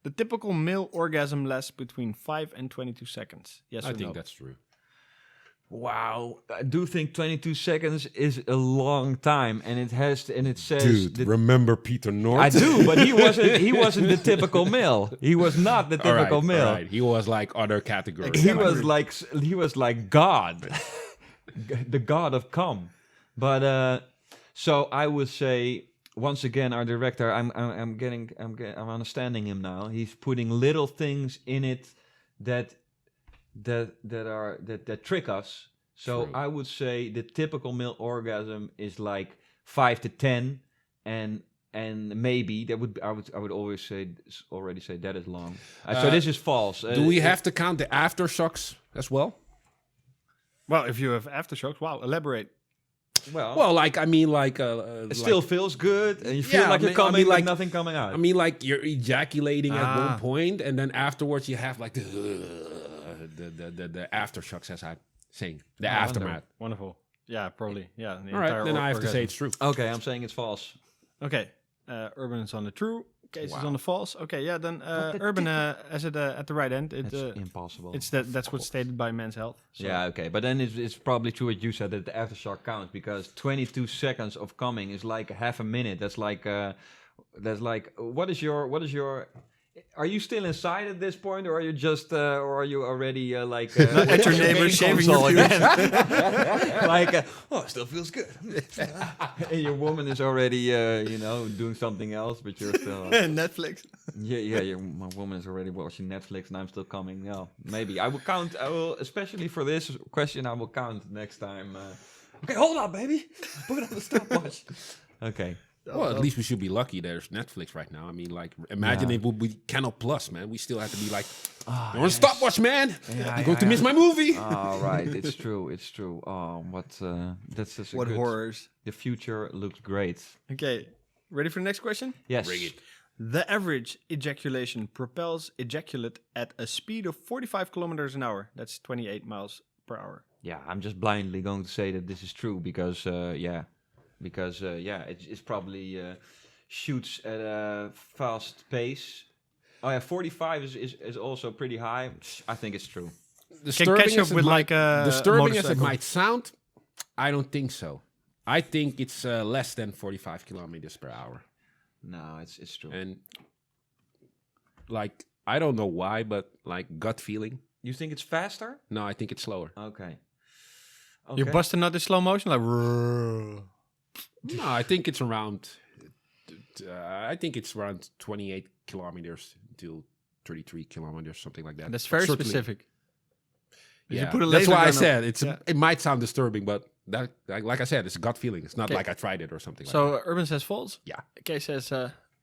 The typical male orgasm lasts between 5 and 22 seconds. Yes or no? I think that's true. Wow, I do think 22 seconds is a long time, and it says. Dude, remember Peter North? I do, but he wasn't the typical male. He was not the typical male. All right. He was like other categories. He was like God, the God of cum. But so I would say once again, our director, I'm understanding him now. He's putting little things in it that trick us. So True. I would say the typical male orgasm is like 5 to 10, and maybe that would I would already say that is long. So this is false. Do we have to count the aftershocks as well? Well, if you have aftershocks, wow, elaborate. Well, it still feels good, and you feel like you're coming, like nothing coming out. I mean, like you're ejaculating at one point, and then afterwards you have like the aftershocks, as I'm saying, the aftermath. Wonderful. Yeah, probably. Yeah. All right, then I have to say it's true. Okay, I'm saying it's false. Okay, Urban is on the true. Kees is on the false. Okay, yeah, then Urban has it at the right end. It's impossible. That's what's stated by Men's Health. So. Yeah, okay, but then it's probably true what you said, that the aftershock counts, because 22 seconds of coming is like half a minute. That's like what is your are you still inside at this point, or are you just or are you already at your neighbor shaving your again? It still feels good. And your woman is already doing something else, but you're still Netflix. My woman is already watching Netflix, and I'm still coming. No, maybe I will especially for this question, I will count next time. Okay, hold on, baby. Put on the stopwatch. Okay. Well, at least we should be lucky there's Netflix right now. I mean, like, imagine it would be Canal Plus, man. We still have to be like, you're on stopwatch, man. You're going to miss my movie. Oh, right. It's true. It's true. Oh, that's just what horrors. The future looks great. Okay. Ready for the next question? Yes. Bring it. The average ejaculation propels ejaculate at a speed of 45 kilometers an hour. That's 28 miles per hour. Yeah, I'm just blindly going to say that this is true because, it's probably shoots at a fast pace. Oh yeah, 45 is also pretty high. I think it's true. Disturbing disturbing as it might sound, I don't think so. I think it's less than 45 kilometers per hour. No, it's true. And like, I don't know why, but like gut feeling. You think it's faster? No, I think it's slower. Okay. You're busting out in slow motion, like. No, I think it's around. I think it's around 28 kilometers to 33 kilometers, something like that. That's very specific. Yeah, that's why I said it might sound disturbing, but that, like I said, it's a gut feeling. It's not like I tried it or something. So like that. Urban says false. Yeah. Kees says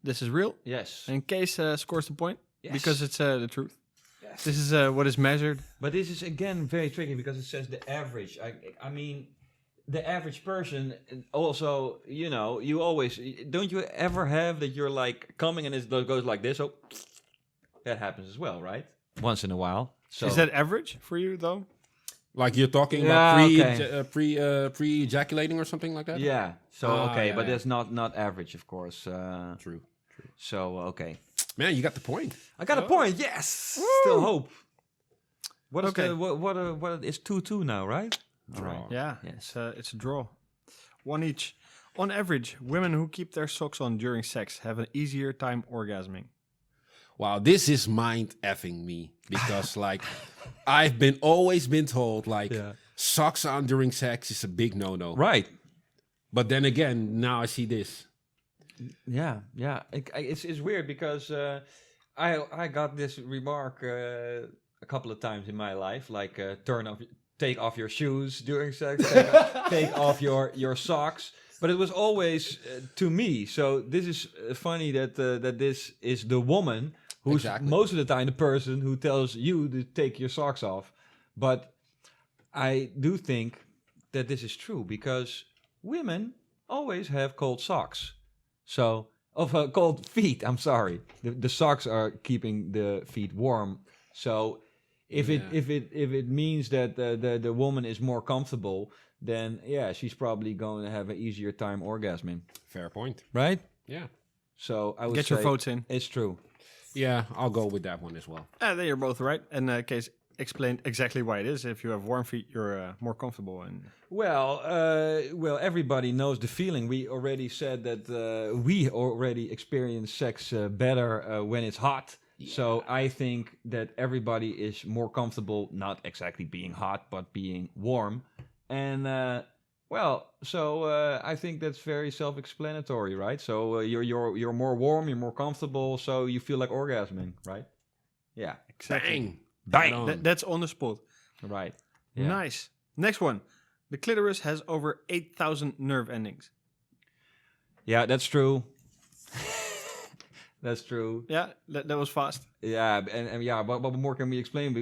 this is real. Yes. And Kees scores the point because it's the truth. Yes. This is what is measured. But this is again very tricky because it says the average. I mean, the average person also, you always, don't you ever have that you're like coming and it goes like this? Oh, that happens as well, right? Once in a while. So is that average for you though? Like you're talking about pre-ejaculating or something like that? Yeah. So, but that's not average, of course. True. So, okay. Man, you got the point. I got a point. Yes. Woo! Still hope. What is it's 2-2 now, right? Draw. Right. Yeah. Yes. It's a draw. One each. On average, women who keep their socks on during sex have an easier time orgasming. Wow, this is mind effing me because like I've always been told like socks on during sex is a big no-no. Right. But then again, now I see this. Yeah. It's weird because I got this remark a couple of times in my life, like take off your shoes during sex, take off your socks. But it was always to me. So this is funny that this is the woman who's most of the time the person who tells you to take your socks off. But I do think that this is true because women always have cold socks. So, cold feet. I'm sorry. The socks are keeping the feet warm. So, if it means that the woman is more comfortable, then she's probably going to have an easier time orgasming. Fair point. Right? Yeah. So I would Get your votes in. It's true. Yeah, I'll go with that one as well. Then you're both right. And Kees explained exactly why it is. If you have warm feet, you're more comfortable. And Well, everybody knows the feeling. We already said that we already experience sex better when it's hot. Yeah. So I think that everybody is more comfortable, not exactly being hot, but being warm. And I think that's very self-explanatory, right? So you're more warm, you're more comfortable, so you feel like orgasming, right? Yeah, exactly. Bang! That's on the spot. Right. Yeah. Nice. Next one. The clitoris has over 8,000 nerve endings. Yeah, that's true. That's true. Yeah, that was fast. Yeah, and what more can we explain?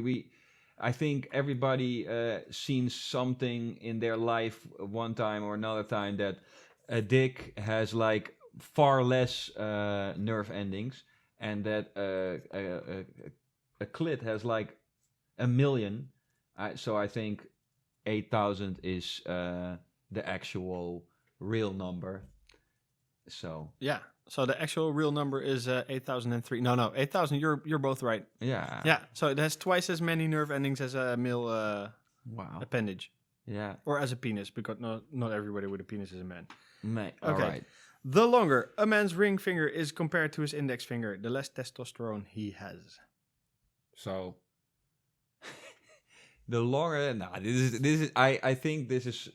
I think everybody seen something in their life one time or another time that a dick has like far less nerve endings, and that a clit has like 1 million. So I think 8,000 is the actual real number. So yeah. So the actual real number is 8,003. No, 8,000. You're both right. Yeah. Yeah. So it has twice as many nerve endings as a male appendage. Yeah. Or as a penis, because not everybody with a penis is a man. All right. The longer a man's ring finger is compared to his index finger, the less testosterone he has. So the longer, this is. I think this is.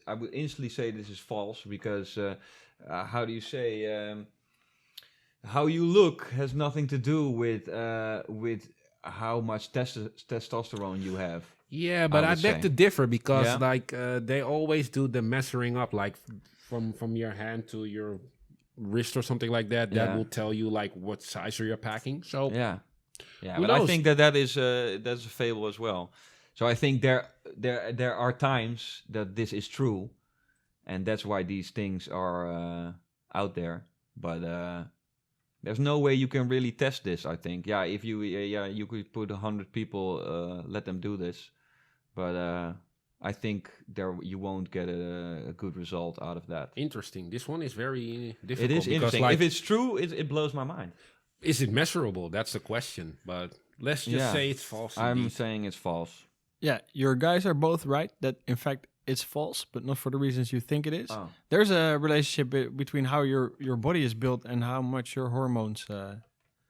I would instantly say this is false because. How do you say? How you look has nothing to do with how much testosterone you have. Yeah, but I beg to differ because they always do the measuring up, like from your hand to your wrist or something like that. That will tell you like what size you're packing. So but I think that's a fable as well. So I think there are times that this is true. And that's why these things are out there. But there's no way you can really test this, I think. Yeah, if you could put 100 people, let them do this. But I think you won't get a good result out of that. Interesting. This one is very difficult. It is interesting. If it's true, it blows my mind. Is it measurable? That's the question. But let's just say it's false. I'm saying it's false. Yeah, your guys are both right that, in fact, it's false, but not for the reasons you think it is. Oh. There's a relationship between how your body is built and how much your hormones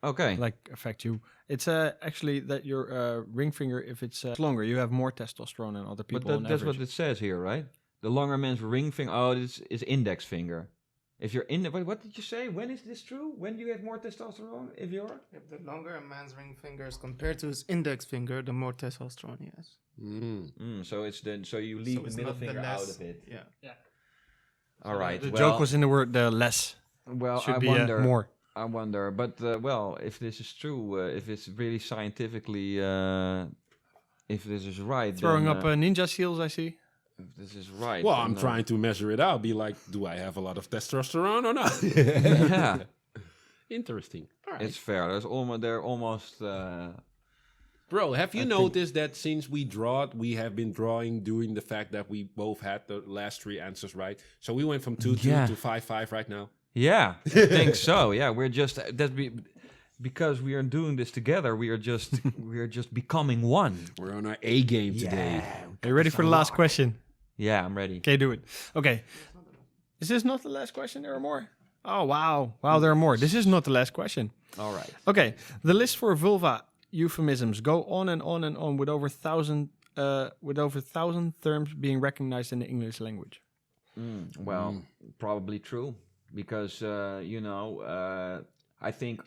affect you. It's actually that your ring finger, if it's longer, you have more testosterone than other people. But that's what it says here, right? The longer man's ring finger. Oh, this is index finger. If you're what did you say? When is this true? When you have more testosterone? If the longer a man's ring finger is compared to his index finger, the more testosterone he has. So you leave the middle finger out of it. Yeah. All right. The joke was in the word less. Well, should be more. I wonder, but if this is true, if it's really scientifically, if this is right, throwing up ninja seals, I see. If this is right. Well, I'm trying to measure it out. Be like, do I have a lot of testosterone or not? Yeah. Interesting. All right. It's fair. They're almost. Bro, have you noticed that since we have been drawing during the fact that we both had the last 3 answers right? So we went from 2-2 to 5-5 right now. Yeah, I think so. Yeah, we're just because we are doing this together. We are just becoming one. We're on our A game today. Are you ready for the last question? Yeah, I'm ready. Okay, do it. Okay. Is this not the last question? There are more. Oh wow, there are more. This is not the last question. All right. Okay, the list for vulva euphemisms go on and on and on with over 1,000 terms being recognized in the English language. Probably true because I think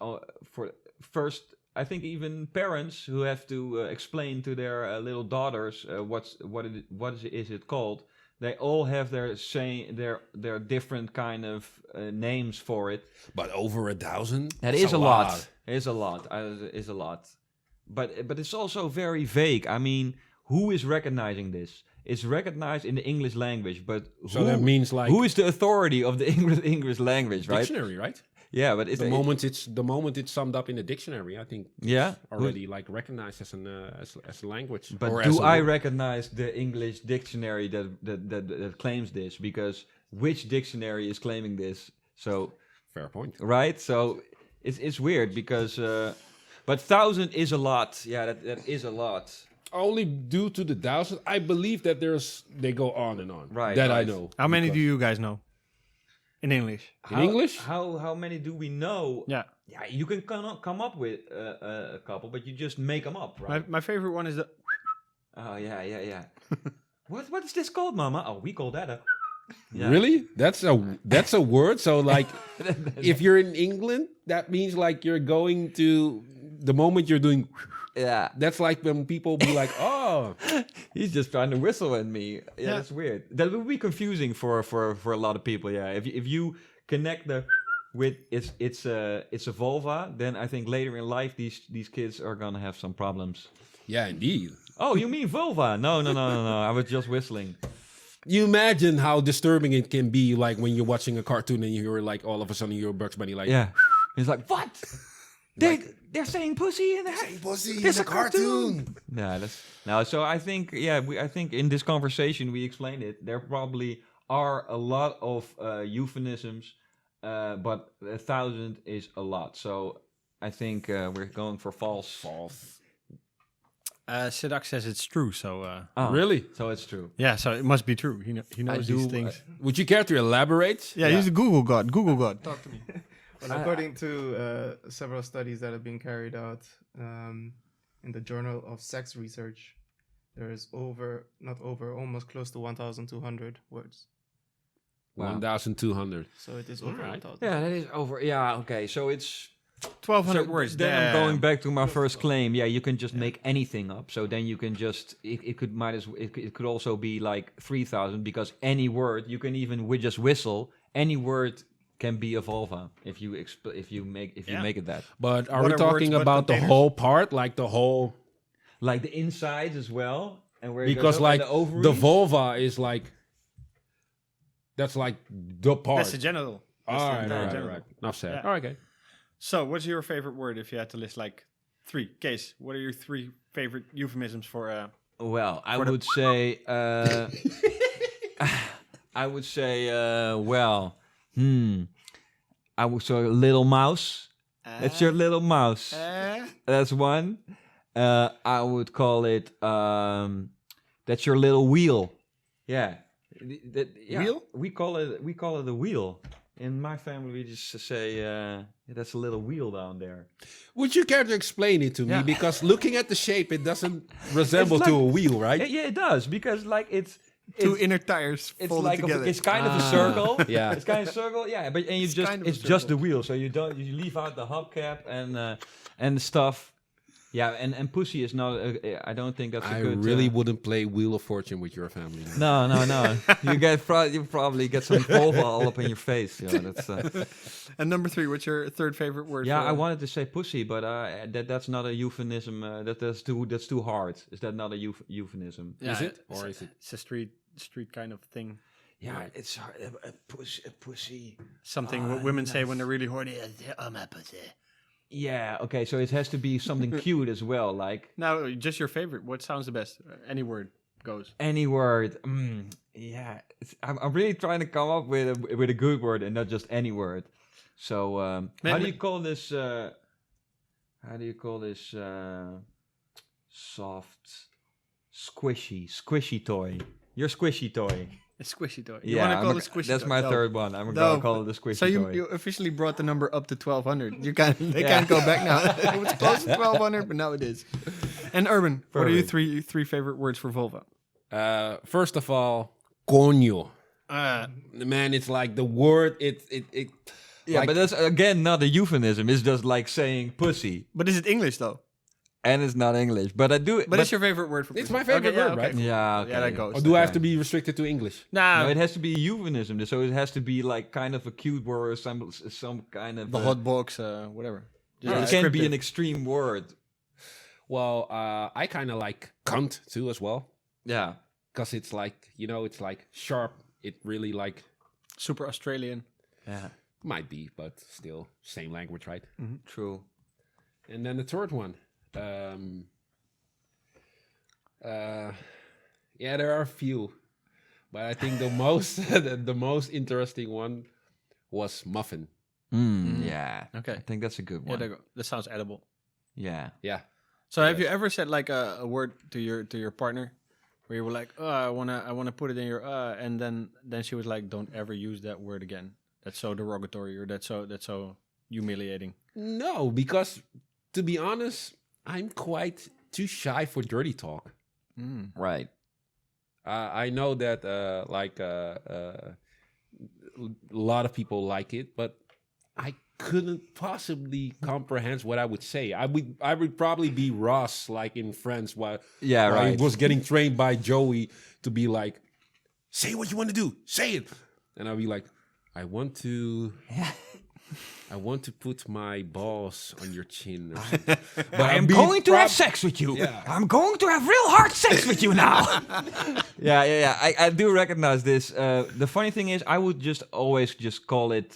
I think even parents who have to explain to their little daughters what is it called. They all have their different kind of names for it. But over 1,000? That is a lot. It is a lot. But it's also very vague. I mean, who is recognizing this? It's recognized in the English language, but so that means like who is the authority of the English language, right? Dictionary, right? Yeah, but the moment it's summed up in the dictionary, I think already like recognized as a language. But do I recognize the English dictionary that claims this? Because which dictionary is claiming this? So fair point, right? So it's weird because, but 1,000 is a lot. Yeah, that is a lot. Only due to the 1,000, I believe that they go on and on. Right. That right. I know. How many do you guys know? In English. How many do we know? Yeah. Yeah, you can come up with a couple, but you just make them up, right? My favorite one is the... Oh, yeah. What is this called, Mama? Oh, we call that a... Yeah. Really? That's a word? So, like, if you're in England, that means, like, you're going to... The moment you're doing... Yeah. That's like when people be like, oh... He's just trying to whistle at me. Yeah, that's weird. That would be confusing for a lot of people, yeah. If you connect the... with it's a vulva, then I think later in life these kids are gonna have some problems. Yeah, indeed. Oh, you mean vulva? No. I was just whistling. You imagine how disturbing it can be, like when you're watching a cartoon and you're like, all of a sudden you're Bugs Bunny, like, yeah. He's like, what? They're saying pussy in a cartoon. Yeah, so I think I think in this conversation we explained it. There probably are a lot of euphemisms. But 1,000 is a lot, so I think we're going for false. False. Sidak says it's true, so... Really? So it's true. Yeah, so it must be true. He knows these things. Would you care to elaborate? Yeah, he's a Google god. Google god, talk to me. Well, according to several studies that have been carried out in the Journal of Sex Research, there is almost close to 1,200 words. Wow. 1,200. So it is over 1,000. Yeah, that is over. Yeah, okay. So it's 1,200 words. Then I'm going back to my first claim. Yeah, you can just make anything up. So then you can just it could also be like 3,000 because any word you can even just whistle. Any word can be a vulva if you make it that. But are we talking about the whole part, like the whole, like the insides as well, and where because like the vulva is like. That's like the part. That's the genital. All right. Enough said. Yeah. All right, okay. So, what's your favorite word if you had to list like 3? Kees, what are your 3 favorite euphemisms for... Well, I would say... I would say, I would say little mouse. That's your little mouse. That's one. I would call it, that's your little wheel. Yeah. Wheel? We call it a wheel. In my family, we just say that's a little wheel down there. Would you care to explain it to me? Because looking at the shape, it doesn't resemble to a wheel, right? Yeah, it does. Because like it's 2 inner tires. It's like together. It's kind of a circle. Yeah, it's kind of a circle. Yeah, but it's just the wheel. So you leave out the hubcap and stuff. Yeah, and pussy is not. I don't think that's a good. I really wouldn't play Wheel of Fortune with your family. No. You probably get some vulva all up in your face. Yeah, that's. And number 3, what's your 3rd favorite word? Yeah, I wanted to say pussy, but that's not a euphemism. That's too hard. Is that not a euphemism? Yeah, is it or is it? It's a street kind of thing. Yeah, it's hard. A pussy. Something what women say when they're really horny. Oh my pussy. Yeah, okay, so it has to be something cute as well, like... No, just your favorite. What sounds the best? Any word goes. Any word. Yeah, I'm really trying to come up with a good word and not just any word. So, how do you call this... soft, squishy toy? Your squishy toy. A squishy toy. You want to call it a squishy toy? That's my 3rd one. I'm going to call it a squishy toy. So you officially brought the number up to 1,200. They can't go back now. It was close to 1,200, but now it is. And Urban, what are your 3 favorite words for vulva? First of all, coño. Man, it's like the word. It yeah, like, but that's again not a euphemism. It's just like saying pussy. But is it English though? And it's not English, but I do. But it's your favorite word for pussy. It's my favorite word, right? Yeah, okay. Yeah, that goes. Or do I have to be restricted to English? No, it has to be a euphemism. So it has to be like kind of a cute word, some kind of the hot box, whatever. It can't be an extreme word. Well, I kind of like cunt too as well. Yeah. Because it's like, it's like sharp. It really like... Super Australian. Yeah. Might be, but still, same language, right? Mm-hmm. True. And then the third one. There are a few. But I think the most the most interesting one was muffin. Yeah. Okay. I think that's a good one. Yeah, that sounds edible. Yeah. Yeah. So have you ever said like a word to your partner where you were like, oh, I wanna put it in your and then she was like, don't ever use that word again. That's so derogatory, or that's so humiliating. No, because to be honest, I'm quite too shy for dirty talk. Right. I know that a lot of people like it, but I couldn't possibly comprehend what I would say. I would probably be Ross, like in Friends, while I was getting trained by Joey to be like, say what you want to do, say it, and I'd be like, I want to put my balls on your chin. Or something. But I'm going to have sex with you. Yeah. I'm going to have real hard sex with you now. Yeah. I do recognize this. The funny thing is, I would just always just call it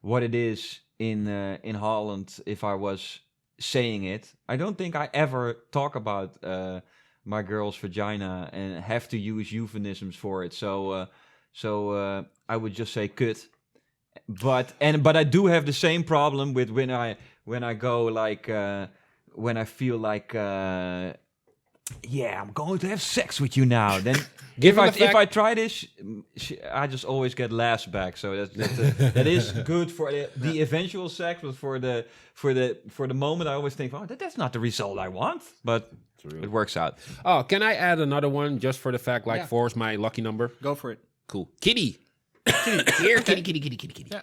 what it is in Holland if I was saying it. I don't think I ever talk about my girl's vagina and have to use euphemisms for it. So I would just say kut. But I do have the same problem with when I go like when I feel like I'm going to have sex with you now. Then if I try this, I just always get laughs back. So that is good for the eventual sex, but for the moment, I always think, oh, that's not the result I want. But it works out. Oh, can I add another one just for the fact, 4 is my lucky number? Go for it. Cool. Kitty. Here, kitty.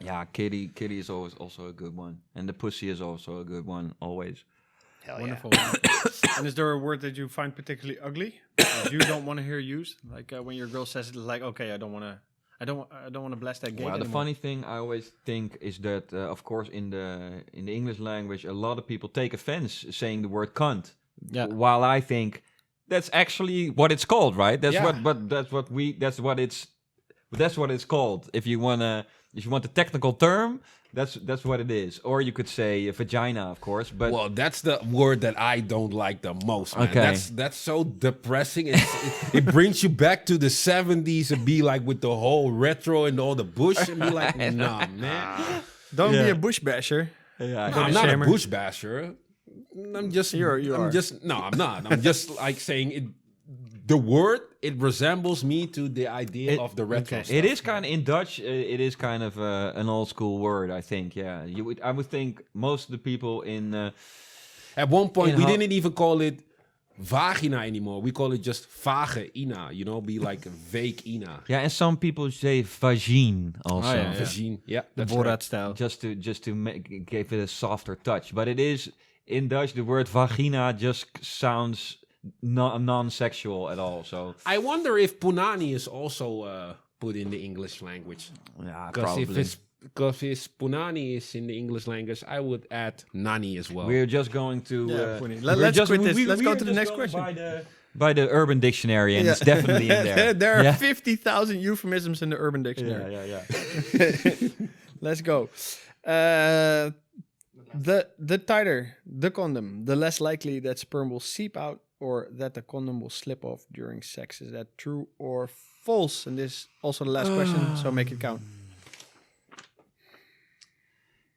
Yeah, kitty is always also a good one, and the pussy is also a good one, always. Hell wonderful. Yeah. And is there a word that you find particularly ugly that you don't want to hear used? Like when your girl says it, like, okay, I don't want to blast that gate. Well, the anymore. funny thing I always think is that, of course, in the English language, a lot of people take offense saying the word cunt. Yeah. While I think that's actually what it's called, right? That's what it's called. If you want the technical term, that's what it is. Or you could say vagina, of course. But well, that's the word that I don't like the most, man. Okay. That's so depressing. It brings you back to the 70s and be like with the whole retro and all the bush and be like, nah, man. Don't be a bush basher. Yeah, No, I'm not a bush basher. I'm just I'm not. I'm just like saying it. The word, it resembles me to the idea of the retro stuff. It is kind of, in Dutch, it is kind of an old school word, I think, yeah. I would think most of the people in... At one point, we didn't even call it vagina anymore. We call it just vagina, be like vague ina. Yeah, and some people say vagine also. Oh, yeah. Vagine, yeah. The That's Borat right. style. Just to give it a softer touch. But it is, in Dutch, the word vagina just sounds... non-sexual at all. So I wonder if punani is also put in the English language. yeah, Because probably. if punani is in the English language, I would add nani as well. We're just going to. Let's quit this. Let's go to the next question. By the Urban Dictionary, and it's definitely in there. There are 50,000 euphemisms in the Urban Dictionary. Yeah. Let's go. The tighter the condom, the less likely that sperm will seep out or that the condom will slip off during sex. Is that true or false? And this is also the last question, so make it count.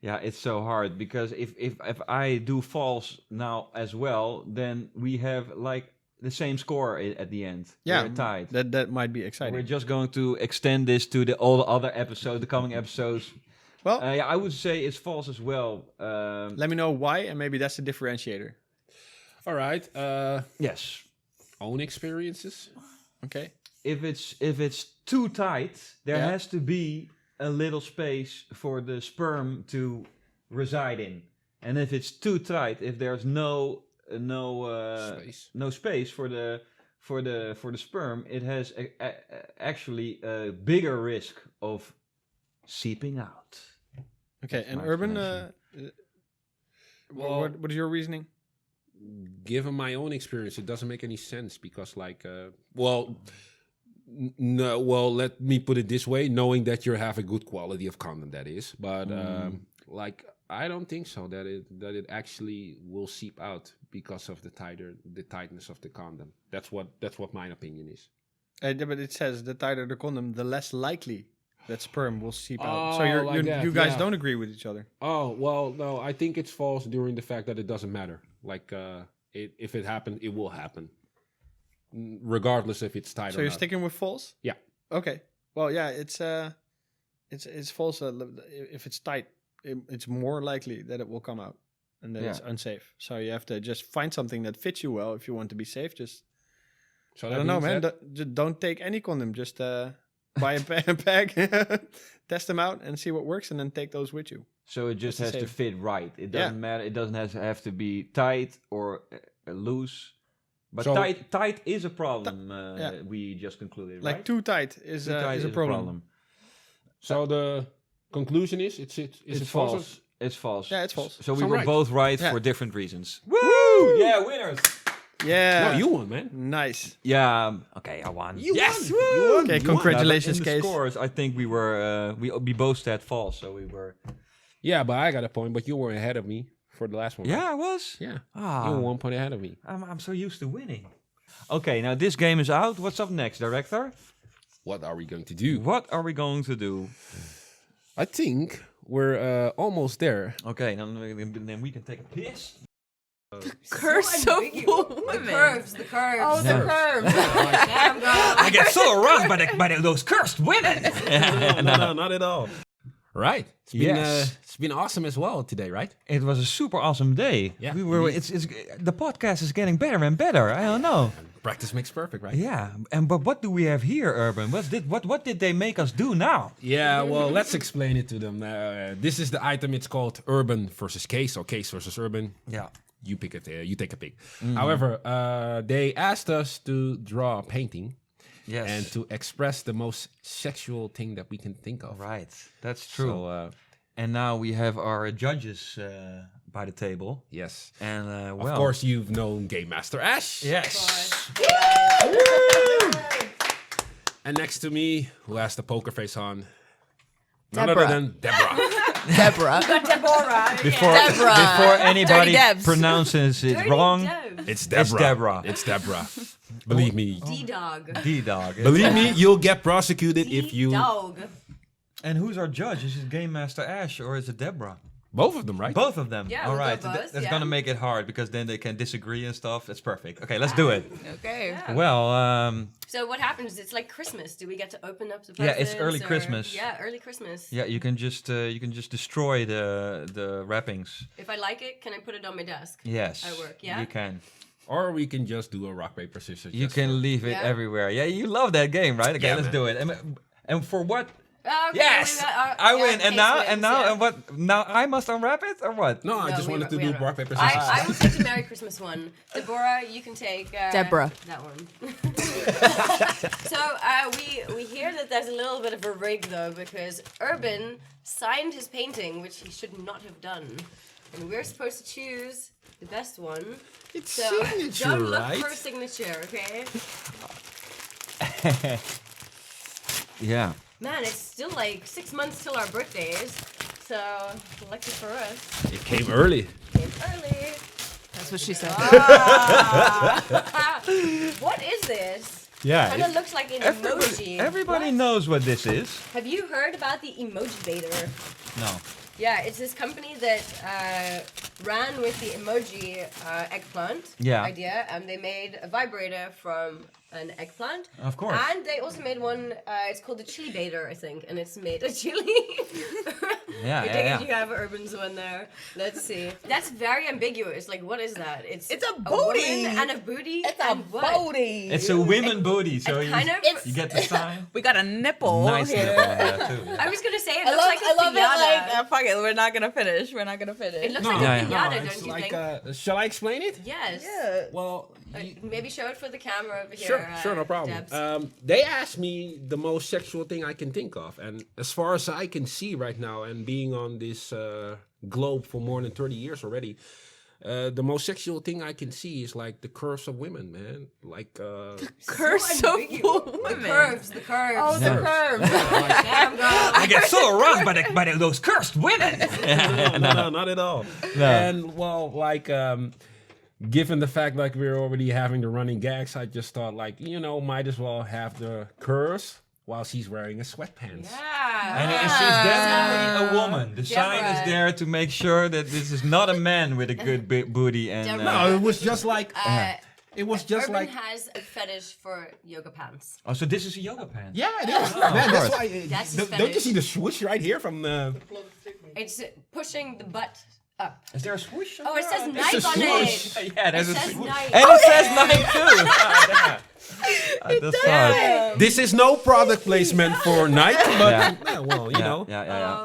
Yeah, it's so hard because if I do false now as well, then we have like the same score at the end. Yeah, we're tied. That might be exciting. We're just going to extend this to all the other episodes, the coming episodes. Well, I would say it's false as well. Let me know why, and maybe that's the differentiator. All right. Yes. Own experiences. Okay. If it's too tight, there has to be a little space for the sperm to reside in. And if it's too tight, if there's no space for the sperm, it has actually a bigger risk of seeping out. Okay, and Urban, what is your reasoning? given my own experience, it doesn't make any sense because, like, no. Well, let me put it this way: knowing that you have a good quality of condom, that is, but like, I don't think so that it actually will seep out because of the tightness of the condom. That's what my opinion is. But it says the tighter the condom, the less likely that sperm will seep out. So you guys don't agree with each other. Oh, well, no, I think it's false during the fact that it doesn't matter. Like, if it happened, it will happen, regardless if it's tight or not. So you're sticking with false? Yeah. Okay. Well, yeah, it's false. If it's tight, it's more likely that it will come out and that it's unsafe. So you have to just find something that fits you well if you want to be safe. Just, I don't know, man. Don't take any condom. Just buy a pack, test them out, and see what works, and then take those with you. So it just has to fit right. It doesn't matter. It doesn't have to be tight or loose. But tight is a problem. We just concluded, right? Like too tight is a problem. So the conclusion is it's false. It's false. Yeah, it's false. So we were both right for different reasons. Woo! Yeah, winners. Yeah. No, you won, man. Nice. Yeah. Okay, I won. You yes. won. You won. Okay, congratulations, Kees. In the scores, I think we were we both said false, so we were. Yeah, but I got a point. But you were ahead of me for the last one. Yeah, right? I was. Yeah. You were 1 point ahead of me. I'm so used to winning. Okay, now this game is out. What's up next, director? What are we going to do? What are we going to do? I think we're almost there. Okay, then we can take a piss. Curse of women. The curves. Oh, the curves. I get so aroused by those cursed women. No, not at all. Right. It's been awesome as well today, right? It was a super awesome day. Yeah. It's the podcast is getting better and better. I don't know. Practice makes perfect, right? Yeah. But what do we have here, Urban? What did they make us do now? Yeah, well, let's explain it to them. This is the item. It's called Urban versus Kees, or Kees versus Urban. Yeah. You pick it. You take a pick. However, they asked us to draw a painting. Yes. And to express the most sexual thing that we can think of. Right. That's true. So, and now we have our judges by the table. Yes. And of course, you've known Game Master Ash. Yes. And next to me, who has the poker face on, Deborah. none other than Deborah. Deborah. Before anybody pronounces it wrong, It's Deborah. It's Deborah. Believe me. D-Dog. Believe me, you'll get prosecuted if you... Dog. And who's our judge? Is it Game Master Ash or is it Deborah? Both of them, right? Both of them. Yeah, all we'll right. go both, That's gonna make it hard because then they can disagree and stuff. It's perfect. Okay, let's do it. Okay. Yeah. Well, So what happens? It's like Christmas. Do we get to open up the Yeah, presents? it's early Christmas. Yeah, early Christmas. yeah, you can just destroy the wrappings. If I like it, can I put it on my desk? Yes. At work, yeah? You can. Or we can just do a rock, paper, scissors. You can leave it Yeah. everywhere. Yeah, you love that game, right? Okay, Yeah, let's man. do it. And for what? Okay, Yes, I win. And now, and what? Now I must unwrap it or what? No, I just wanted to do rock, paper, I scissors. will take the Merry Christmas one. Deborah, you can take Deborah. That one. So we hear that there's a little bit of a rig though because Urban signed his painting, which he should not have done, and we're supposed to choose the best one. It's So signature, don't look right? for a signature, okay? Yeah. Man, it's still like 6 months till our birthdays, so lucky for us. It came early. Came early. That's what she said. What is this? Yeah. Kind of looks like an emoji. Everybody What? knows what this is. Have you heard about the Emoji Baiter? No. Yeah, it's this company that ran with the emoji eggplant idea, and they made a vibrator from an eggplant. Of course. And they also made one, it's called the Chili Baiter, I think, and it's made of chili. Yeah. You have Urban's one there. Let's see. That's very ambiguous. Like, what is that? It's a woman booty. and a booty. It's a and what? booty. It's a women booty, so It kind of. you get the sign. We got a nipple Nice here. nipple on there too. I was gonna say it I looks like a love it. piñata. Like, fuck it. We're not gonna finish. It looks No, like Yeah, a yeah. piñata, it's don't you like, think? shall I explain it? Yes. Yeah. Well, Maybe show it for the camera over here. sure, no problem. Debs. They asked me the most sexual thing I can think of, and as far as I can see right now, and being on this globe for more than 30 years already, The most sexual thing I can see is like the curves of women, man. Like Curse of women. The curves. Oh, the curves. Damn, girl. I get so aroused by those cursed women. no, not at all. No. And well, like given the fact like we're already having the running gags, I just thought like, might as well have the curves while she's wearing a sweatpants. Yeah. And it's definitely a woman. The sign is Deborah. there to make sure that this is not a man with a good booty. And Deborah. No, it was just like it was just Urban like has a fetish for yoga pants. oh, so this is a yoga pants. yeah, it is. Man, that's why. That's his Don't you fetish. see the swoosh right here from the? It's pushing the butt up. Is there a swoosh? Oh, it says a knife on swoosh. it. Yeah, It there's a says swoosh. knife. And it says knife too. That's hard. This is no product placement for Nike, but Yeah. well, you know. Yeah. Oh.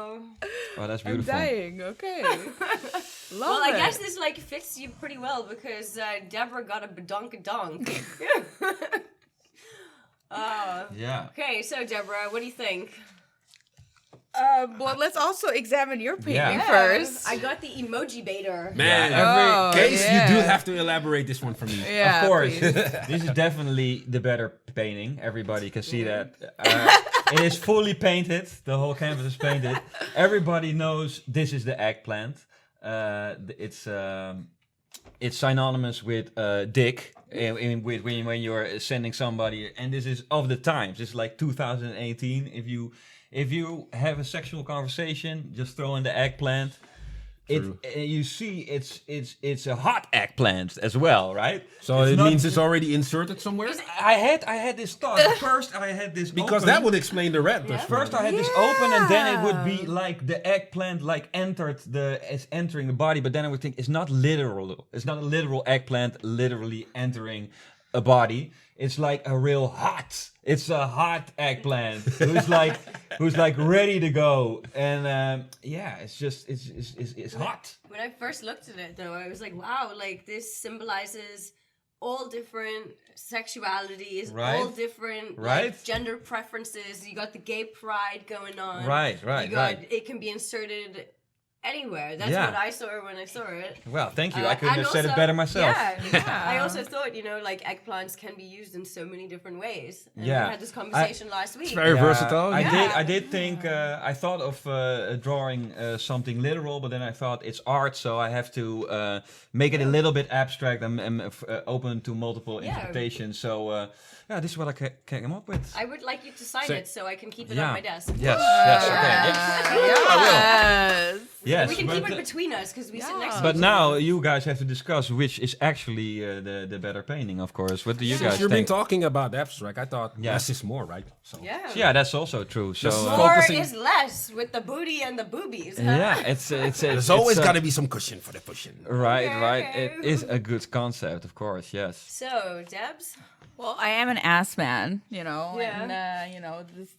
Oh, that's I'm beautiful. dying. Okay. Love Well, I it. guess this like fits you pretty well because Deborah got a badonkadonk. Yeah. Okay, so Deborah, what do you think? Well, let's also examine your painting Yeah. first. I got the emoji baiter. Man, Yeah, Kees, yeah. you do have to elaborate this one for me. Yeah, Of course. please. This is definitely the better painting. Everybody can see that. It is fully painted. The whole canvas is painted. Everybody knows this is the eggplant. It's synonymous with dick. When you're sending somebody, and this is of the times. It's like 2018. If you have a sexual conversation, just throw in the eggplant. You see, it's a hot eggplant as well, right? So It's it not- means it's already inserted somewhere? I had this thought. First, I had this Because open. that would explain the red. Yeah. First, I had this open, and then it would be like the eggplant, like is entering the body. But then I would think it's not literal. It's not a literal eggplant literally entering a body. It's like a real hot. It's a hot eggplant who's like ready to go. And it's just it's hot. When I first looked at it, though, I was like, wow, like this symbolizes all different sexualities, Right. all different Right. like, gender preferences. You got the gay pride going on. Right. It can be inserted anywhere. That's Yeah. what I saw when I saw it. Well, thank you. I could And have said it also- better myself. Yeah. I also thought, like eggplants can be used in so many different ways. And Yeah. we had this conversation last week. Very versatile. I did think I thought of drawing something literal, but then I thought it's art, so I have to make it a little bit abstract and open to multiple interpretations. So this is what I came up with. I would like you to sign it so I can keep it Yeah. on my desk. Yes, okay. Yes. Yes, We can keep but, it between us because we sit next to but each now you guys have to discuss which is actually the better painting, of course. What do you Since guys you've been think? talking about abstract, I thought Yeah. less is more, right? So Yeah. Yeah, that's also true. So Just More focusing- is less with the booty and the boobies. Huh? yeah, there's always got to be some cushion for the pushing. right. Okay. It is a good concept, of course. Yes. So, Debs, Well, I am an ass man, Yeah. and this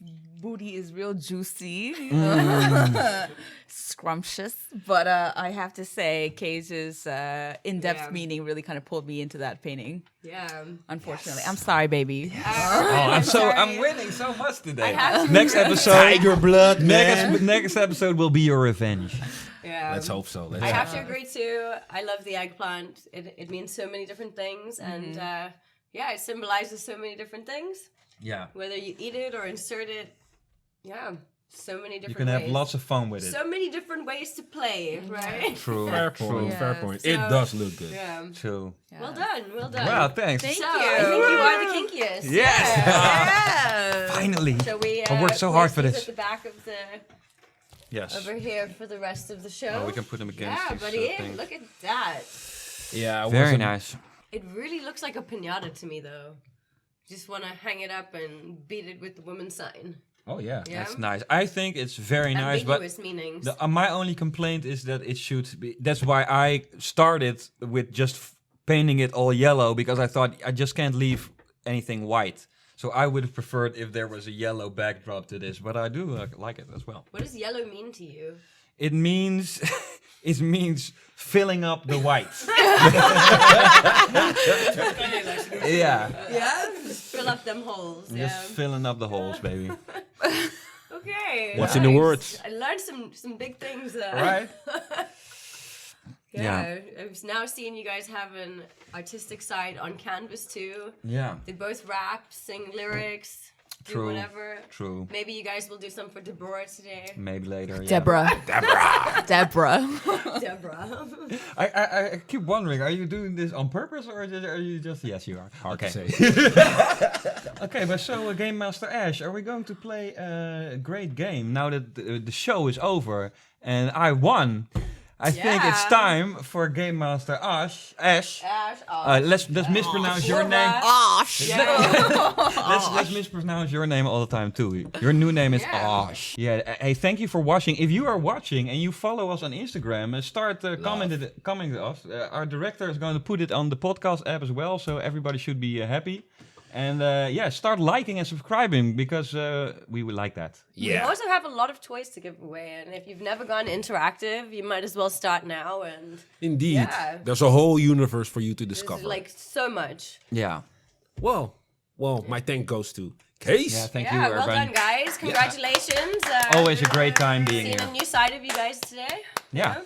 booty is real juicy, scrumptious. But I have to say, Kees's in-depth Yeah. meaning really kind of pulled me into that painting. yeah. Unfortunately, I'm sorry, baby. I'm winning so much today. I have to Next episode. Tiger blood, man. Next episode will be your revenge. Yeah. Let's hope so. I have to agree too. I love the eggplant. It means so many different things, and it symbolizes so many different things. Yeah. Whether you eat it or insert it, so many different. You can have ways. lots of fun with it. So many different ways to play, right? True. Fair point. Yes. Fair point. So- It does look good. Yeah. True. Well done. Well done. Well, thanks. Thank so, you. I think you are the kinkiest. Yes. Yes. Finally. So we I worked so hard place for these this. at the back of the Yes. over here for the rest of the show. Oh, we can put them against Yeah, these buddy. things. Look at that. Yeah. I Very wasn't- nice. It really looks like a pinata to me, though. Just want to hang it up and beat it with the woman's sign. Oh yeah. Yeah. That's nice. I think it's very nice, but Ambiguous meanings. my only complaint is that it should be. That's why I started with just painting it all yellow, because I thought I just can't leave anything white. So I would have preferred if there was a yellow backdrop to this, but I do like it as well. What does yellow mean to you? It means it means filling up the white. Yeah, Yeah. Just fill up them holes. just Yeah. filling up the holes, baby. Okay. What's in the nice. words? I learned some big things there. Right? Yeah, I've now seen you guys have an artistic side on Canvas too. Yeah. They both rap, sing lyrics, do whatever. True. Maybe you guys will do some for Deborah today. Maybe later. Yeah. Deborah. I keep wondering, are you doing this on purpose or are you just... Yes, you are. Hard to say. Okay, but so Game Master Ash, are we going to play a great game now that the show is over and I won? I think it's time for Game Master Ash. Let's mispronounce your name. Ash. Let's mispronounce your name all the time too. Your new name is Ash. Yeah. Hey, thank you for watching. If you are watching and you follow us on Instagram, start commenting to us. Our director is going to put it on the podcast app as well, so everybody should be happy. And start liking and subscribing because we would like that. Yeah. We also have a lot of toys to give away, and if you've never gone interactive, you might as well start now. And indeed, there's a whole universe for you to discover. There's like so much. Yeah. Well, my thank goes to Kees. Yeah, thank you, Urban. Well done, guys. Congratulations. Always a great time being here. Seeing a new side of you guys today. Yeah.